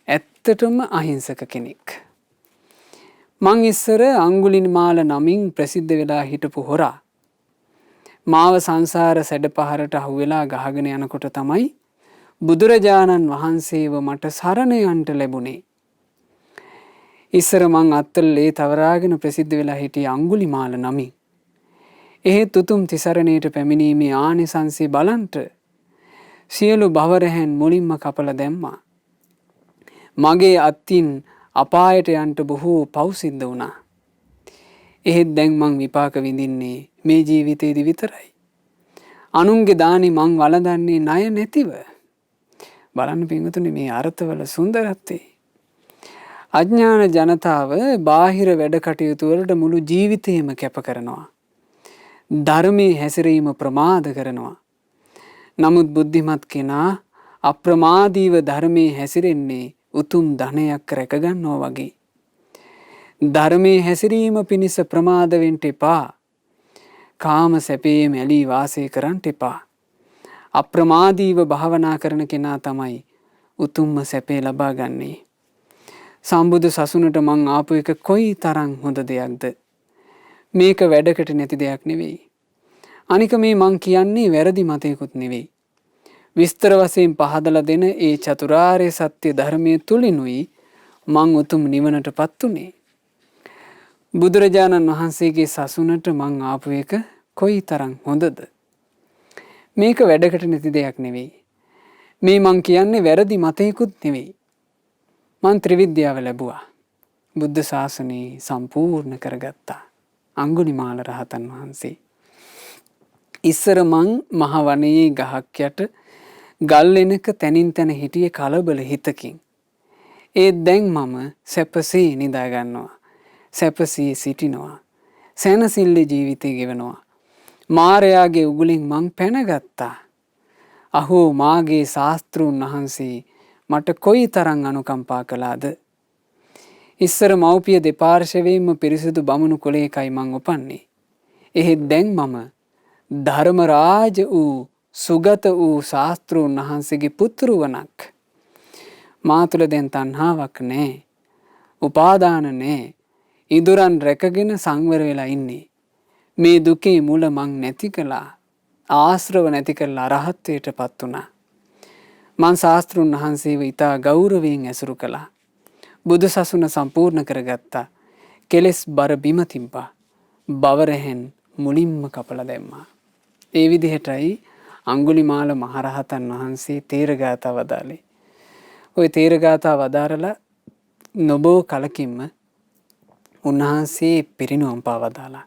S1: ඇත්තටම අහිංසක කෙනෙක්. මං ඉස්සර අංගුලිමාල නමින් ප්‍රසිද්ධ වෙලා හිටපු හොරා. මාව සංසාර සැඩපහරට අහුවෙලා ගහගෙන යනකොට තමයි බුදුරජාණන් වහන්සේව මට සරණ යන්න ලැබුණේ. ඉස්සර මං අත්තල්ලේ තවරාගෙන ප්‍රසිද්ධ වෙලා හිටිය අංගුලිමාල නමින්. එහෙත් උතුම් තිසරණයට පැමිණීමේ ආනිසංසය බලන්ට සියලු භවරැහැන් මුලින්ම කපලා දැම්මා. මගේ අත්තින් අපායට යන්න බොහෝ පව් සිද්ධ වුණා. එහෙත් දැන් මං විපාක විඳින්නේ මේ ජීවිතේදී විතරයි. අනුන්ගේ දානි මං වළඳන්නේ ණය නැතිව. බලන්න පින්වතුනි මේ අර්ථවල සුන්දරත්වය. අඥාන ජනතාව බාහිර වැඩ කටයුතු වලට මුළු ජීවිතේම කැප කරනවා. ධර්මයේ හැසිරීම ප්‍රමාද කරනවා. නමුත් බුද්ධිමත් කෙනා අප්‍රමාදීව ධර්මයේ හැසිරෙන්නේ උතුම් ධනයක් රැකගන්නවා වගේ. ධර්මයේ හැසිරීම පිණිස ප්‍රමාද වෙන්න එපා. කාම සැපේ මැලී වාසය කරන්න එපා. අප්‍රමාදීව භාවනා කරන කෙනා තමයි උතුම්ම සැපේ ලබා ගන්නේ. සම්බුදු සසුනට මං ආපු එක කොයි තරම් හොඳ දෙයක්ද. මේක වැඩකට නැති දෙයක් නෙවෙයි. අනික මේ මං කියන්නේ වැරදි මතයකුත් නෙවෙයි. විස්තර වශයෙන් පහදලා දෙන ඒ චතුරාර්ය සත්‍ය ධර්මයේ තුලිනුයි මං උතුම් නිවනටපත් උනේ. බුදුරජාණන් වහන්සේගේ සසුනට මං ආපු එක කොයි තරම් හොඳද. මේක වැඩකට නැති දෙයක් නෙවෙයි. මේ මං කියන්නේ වැරදි මතයකුත් නෙවෙයි. මං ත්‍රිවිද්‍යාව ලැබුවා. බුද්ධ ශාසනය සම්පූර්ණ කරගත්තා. අංගුලිමාල රහතන් වහන්සේ. ඉස්සර මං මහ වනයේ ගහක් යට ගල් එනක තැනින් තැන හිටියේ කලබල හිතකින්. ඒත් දැන් මම සැපසේ නිදා ගන්නවා. සැපසේ සිටිනවා. සැනසිල්ලේ ජීවිතේ ගෙවනවා. මාරයාගේ උගුලින් මං පැනගත්තා. අහෝ මාගේ ශාස්තෘන් වහන්සේ මට කොයි තරම් අනුකම්පා කළාද. ඉස්සර මව්පිය දෙපාර්ශවයෙන්ම පිරිසිදු බමුණු කුලයකයි මං උපන්නේ. එහෙත් දැන් මම ධර්මරාජ වූ සුගත වූ ශාස්තෘන් වහන්සේගේ පුත්රුවණක්. මා තුළ දැන් තණ්හාවක් නෑ. උපාදාන නෑ. ඉදුරන් රැකගෙන සංවර වෙලා ඉන්නේ. මේ දුකේ මුල මං නැති කළා. ආශ්‍රව නැති කරලා අරහත්වයට පත් වුණා. මං ශාස්තෘන් වහන්සේව ඉතා ගෞරවයෙන් ඇසුරු කළා. බුදු සසුන සම්පූර්ණ කරගත්තා. කෙලෙස් බර බිම තිබ්බා. බවරැහෙන් මුලින්ම කපලා දැම්මා. ඒ විදිහටයි අංගුලිමාල මහරහතන් වහන්සේ තේරගාථා වදාළේ. ওই තේරගාථා වදාරලා නොබෝ කලකින්ම උන්වහන්සේ පිරිනුවම් පාවදාලා.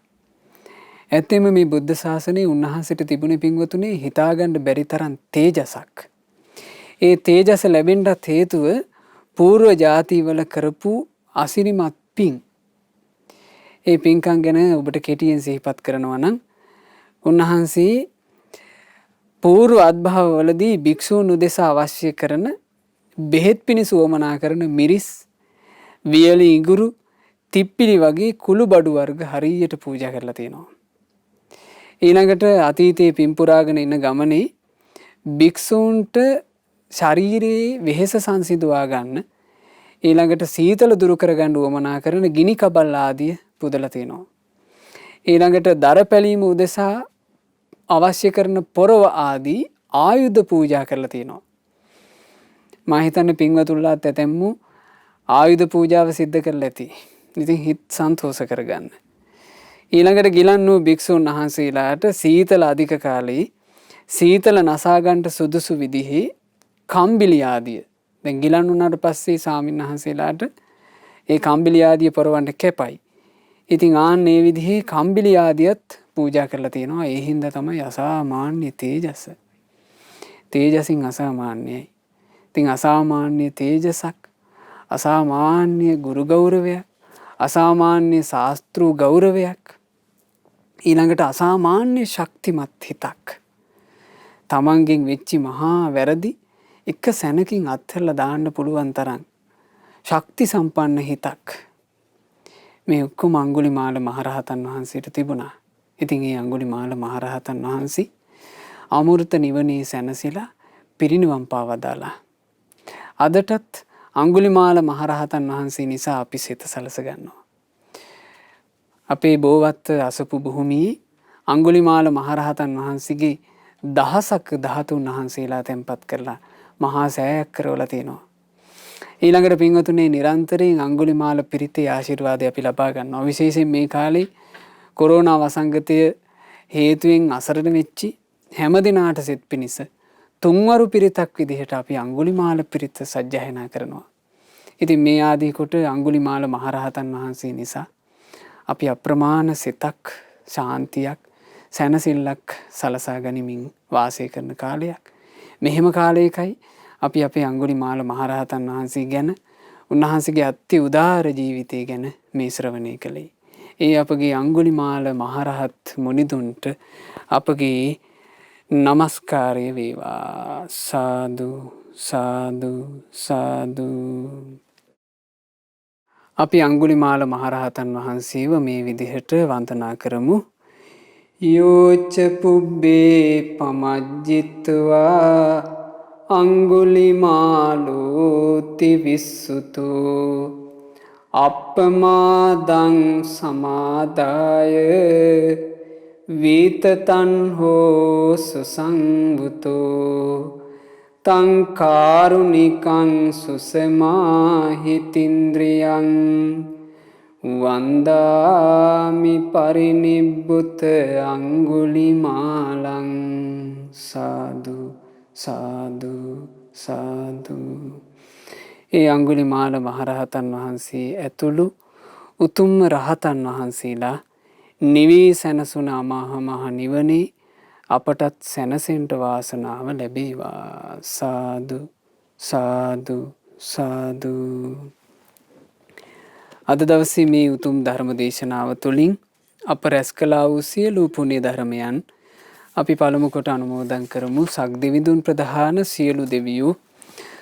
S1: ඇත්තෙම මේ බුද්ධ ශාසනයේ උන්වහන්සේට තිබුණේ පින්වතුනි හිතාගන්න බැරි තරම් තේජසක්. ඒ තේජස ලැබෙන්නත් හේතුව పూర్ව ජාතිවල කරපු අසිරිමත් පින්. ඒ පින්කම් ගැන ඔබට කෙටියෙන් සිහිපත් කරනවා නම් උන්වහන්සේ పూర్ව අත්භවවලදී භික්ෂූන් උදෙසා අවශ්‍ය කරන බෙහෙත් පිණිස උවමනා කරන මිරිස්, වියලි ඉඟුරු, තිප්පිලි වගේ කුළු බඩු වර්ග හරියට පූජා කරලා තියෙනවා. ඊළඟට අතීතයේ පින්පුරාගෙන ඉන්න ගමනේ භික්ෂූන්ට ශරීරයේ වෙහෙස සංසිඳවා ගන්න ඊළඟට සීතල දුරු කරගන්න උවමනා කරන ගිනි කබල් ආදිය පුදලා තියෙනවා. ඊළඟට දර පැලීම උදෙසා අවශ්‍ය කරන පොරව ආදී ආයුධ පූජා කරලා තියෙනවා. මා හිතන්නේ පින්වතුන්ලාත් ඇතැම්මු ආයුධ පූජාව සිද්ධ කරලා ඇති. ඉතින් හිත සන්තෝෂ කරගන්න. ඊළඟට ගිලන් වූ භික්ෂුන් වහන්සේලාට සීතල අධික කාලේ සීතල නසා ගන්නට සුදුසු විදිහේ කම්බිලි ආදිය. දැන් ගිලන් වුණාට පස්සේ ස්වාමීන් වහන්සේලාට ඒ කම්බිලි ආදිය පොරවන්න කැපයි. ඉතින් මේ විදිහේ කම්බිලි ආදියත් පූජා කරලා තියෙනවා. ඒ හින්දා තමයි අසාමාන්‍ය තේජස. තේජසින් අසාමාන්‍යයි. ඉතින් අසාමාන්‍ය තේජසක්, අසාමාන්‍ය ගුරු ගෞරවයක්, අසාමාන්‍ය ශාස්ත්‍ර ගෞරවයක්, ඊළඟට අසාමාන්‍ය ශක්තිමත් හිතක්. තමන්ගෙන් වෙච්චි මහා වැරදි එක සැනකින් අත්හැරලා දාන්න පුළුවන් තරම් ශක්ති සම්පන්න හිතක් මේ ඔක්කොම අංගුලිමාල මහරහතන් වහන්සේට තිබුණා. ඉතින් ඒ අංගුලිමාල මහරහතන් වහන්සේ අමෘත නිවනේ සැනසීලා පිරිනිවන් පාවදාලා. අදටත් අංගුලිමාල මහරහතන් වහන්සේ නිසා අපි සිත සලස ගන්නවා. අපේ බෝවත්ත අසපු භූමියේ අංගුලිමාල මහරහතන් වහන්සේගේ දහසක් ධාතුන් වහන්සේලා තැන්පත් කරලා මහා සෑයක් කරවලා තියෙනවා. ඊළඟට පින්වතුනේ නිරන්තරයෙන් අංගුලිමාල පිරිතේ ආශිර්වාදය අපි ලබා ගන්නවා. විශේෂයෙන් මේ කාලේ කොරෝනා වසංගතය හේතුවෙන් අසරණ වෙච්චි හැම දිනාට සෙත් පිණිස තුන්වරු පිරිතක් විදිහට අපි අංගුලිමාල පිරිත සජ්ජායනා කරනවා. ඉතින් මේ ආදී කොට අංගුලිමාල මහරහතන් වහන්සේ නිසා අපි අප්‍රමාණ සිතක්, ශාන්තියක්, සැනසෙල්ලක් සලසා ගනිමින් වාසය කරන කාලයක්. මෙහෙම කාලයකයි අපි අපේ අංගුලිමාල මහරහතන් වහන්සේ ගැන, උන්වහන්සේගේ අති උදාර ජීවිතය ගැන මේ ශ්‍රවණය කළේ. ඒ අපගේ අංගුලිමාල මහරහත් මුනිදුන්ට අපගේ නමස්කාරය වේවා. සාදු සාදු සාදු. අපි අංගුලිමාල මහරහතන් වහන්සේව මේ විදිහට වන්දනා කරමු. යෝච පුබ්බේ පමජ්ජිත්වා අංගුලිමාලෝති විස්සුතෝ අප්පමාදං සමාදාය වීතතන් හෝ සුසංවුතෝ තං කාරුණිකං සුසමාහිතින්ද්‍රියං වන්දාමි පරිනිබ්බුත අංගුලිමාලං. සාදු සාදු සාදු. ඒ අංගුලිමාල මහරහතන් වහන්සේ ඇතුළු උතුම් රහතන් වහන්සේලා නිවී සැනසුන අමා මහ නිවනේ අපටත් සැනසෙන්ට වාසනාව ලැබේවා. සාදු සාදු සාදු. අද දවසේ මේ උතුම් ධර්ම දේශනාව තුළින් අප රැස් කළා වූ සියලු පුණ්‍ය ධර්මයන් අපි පළමු කොට අනුමෝදන් කරමු. සක්දිවිඳුන් ප්‍රධාන සියලු දෙවියෝ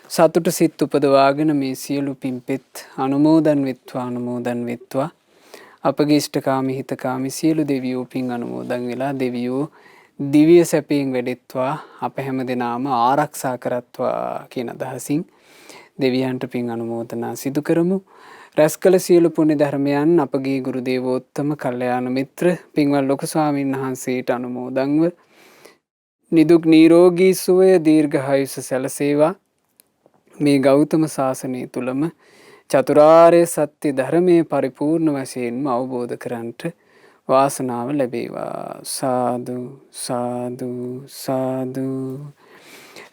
S1: සතුට සිත් උපදවාගෙන මේ සියලු පින්පෙත් අනුමෝදන් වෙත්වා. අපගේ ඉෂ්ඨකාමී හිතකාමී සියලු දෙවියෝ පින් අනුමෝදන් වෙලා දෙවියෝ දිව්‍ය සැපයෙන් වැඩෙත්වා අප හැම දෙනාම ආරක්ෂා කරත්වා කියන අදහසින් දෙවියන්ට පින් අනුමෝදනා සිදු කරමු. රැස් කළ සියලු පුණ්‍ය ධර්මයන් අපගේ ගුරු දේවෝත්තම කල්යාණ මිත්‍ර පින්වත් ලොකු ස්වාමීන් වහන්සේට අනුමෝදන්ව නිදුක් නිරෝගී සුවය දීර්ඝායුෂ සැලසේවා. මේ ගෞතම සාසනය තුලම චතුරාර්ය සත්‍ය ධර්මයේ පරිපූර්ණ වශයෙන්ම අවබෝධ කරන්ට වාසනාව ලැබේවා. සාදු සාදු සාදු.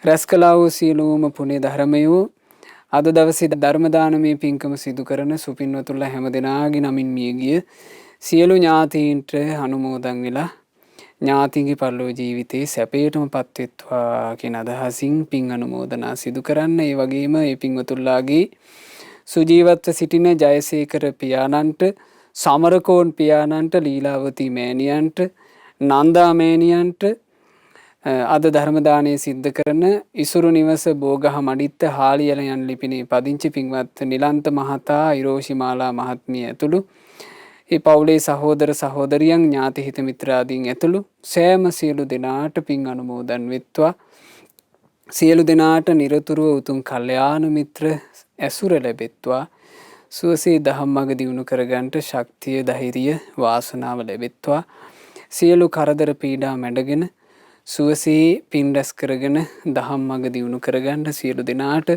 S1: රැස් කළා වූ සියලුම පුණ්‍ය ධර්මයෝ අද දවසේ ධර්ම දානමය පින්කම සිදු කරන සුපින්වතුන්ලා හැම දෙනාගේ නමින් මිය ගිය සියලු ඥාතීන්ට අනුමෝදන් වෙලා ඥාතීන්ගේ පරලෝ ජීවිතේ සැපයටම පත්වෙත්වා කියන අදහසින් පින් අනුමෝදනා සිදු කරන්න. ඒ වගේම මේ පින්වතුන්ලාගේ සුජීවත්ව සිටින ජයසේකර පියාණන්ට, සමරකෝන් පියාණන්ට, ලීලාවතී මෑණියන්ට, නන්දා මෑණියන්ට අද ධර්ම දානය සිද්ධ කරන ඉසුරු නිවස බෝගහ මඩිත්ත හාලියලයන් ලිපිනේ පදිංචි පින්වත් නිලන්ත මහතා, ඉරෝෂිමාලා මහත්මිය ඇතුළු ඒ පවුලේ සහෝදර සහෝදරියන් ඥාති හිත මිත්‍රාදීන් ඇතුළු සෑම සියලු දෙනාට පින් අනුමෝදන් වෙත්වා. සියලු දෙනාට නිරතුරුව උතුම් කල්යාණ මිත්‍ර ඇසුර ලැබෙත්වා. සුවසේ දහම් මඟ දියුණු කරගන්නට ශක්තිය, ධෛර්යය, වාසනාව ලැබෙත්වා. සියලු කරදර පීඩා මැඩගෙන සුවසේ පින් රැස් කරගෙන දහම් මඟ දියුණු කරගන්න සියලු දෙනාට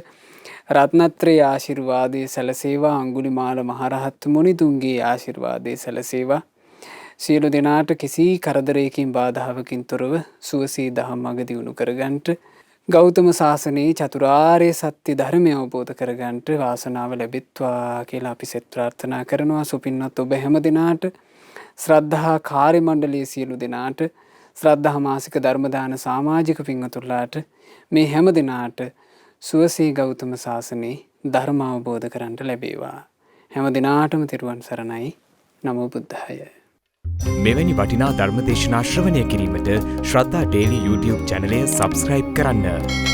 S1: රත්නත්‍රයේ ආශිර්වාදයේ සැලසේවා. අඟුලිමාල මහරහත් මුනිතුන්ගේ ආශිර්වාදයේ සැලසේවා. සියලු දෙනාට කිසි කරදරයකින් බාධාවකින් තොරව සුවසේ දහම් මඟ දියුණු කරගන්නට ගෞතම සාසනයේ චතුරාර්ය සත්‍ය ධර්මය අවබෝධ කරගන්නට වාසනාව ලැබෙත්වා කියලා අපි සෙත් ප්‍රාර්ථනා කරනවා. සුපින්වත් ඔබ හැම දෙනාට, ශ්‍රද්ධා කාර්ය මණ්ඩලයේ සියලු දෙනාට, ශ්‍රද්ධා මාසික ධර්ම දාන සමාජික පින්වතුන්ලාට මේ හැම දෙනාට සුවසේ ගෞතම සාසනයේ ධර්ම අවබෝධ කරන්නට ලැබේවා. හැම දිනාටම තෙරුවන් සරණයි. නමෝ බුද්ධාය.
S2: මෙවැනි වටිනා ධර්ම දේශනා ශ්‍රවණය කිරීමට ශ්‍රද්ධා ඩේලි YouTube චැනලය සබ්ස්ක්‍රයිබ් කරන්න.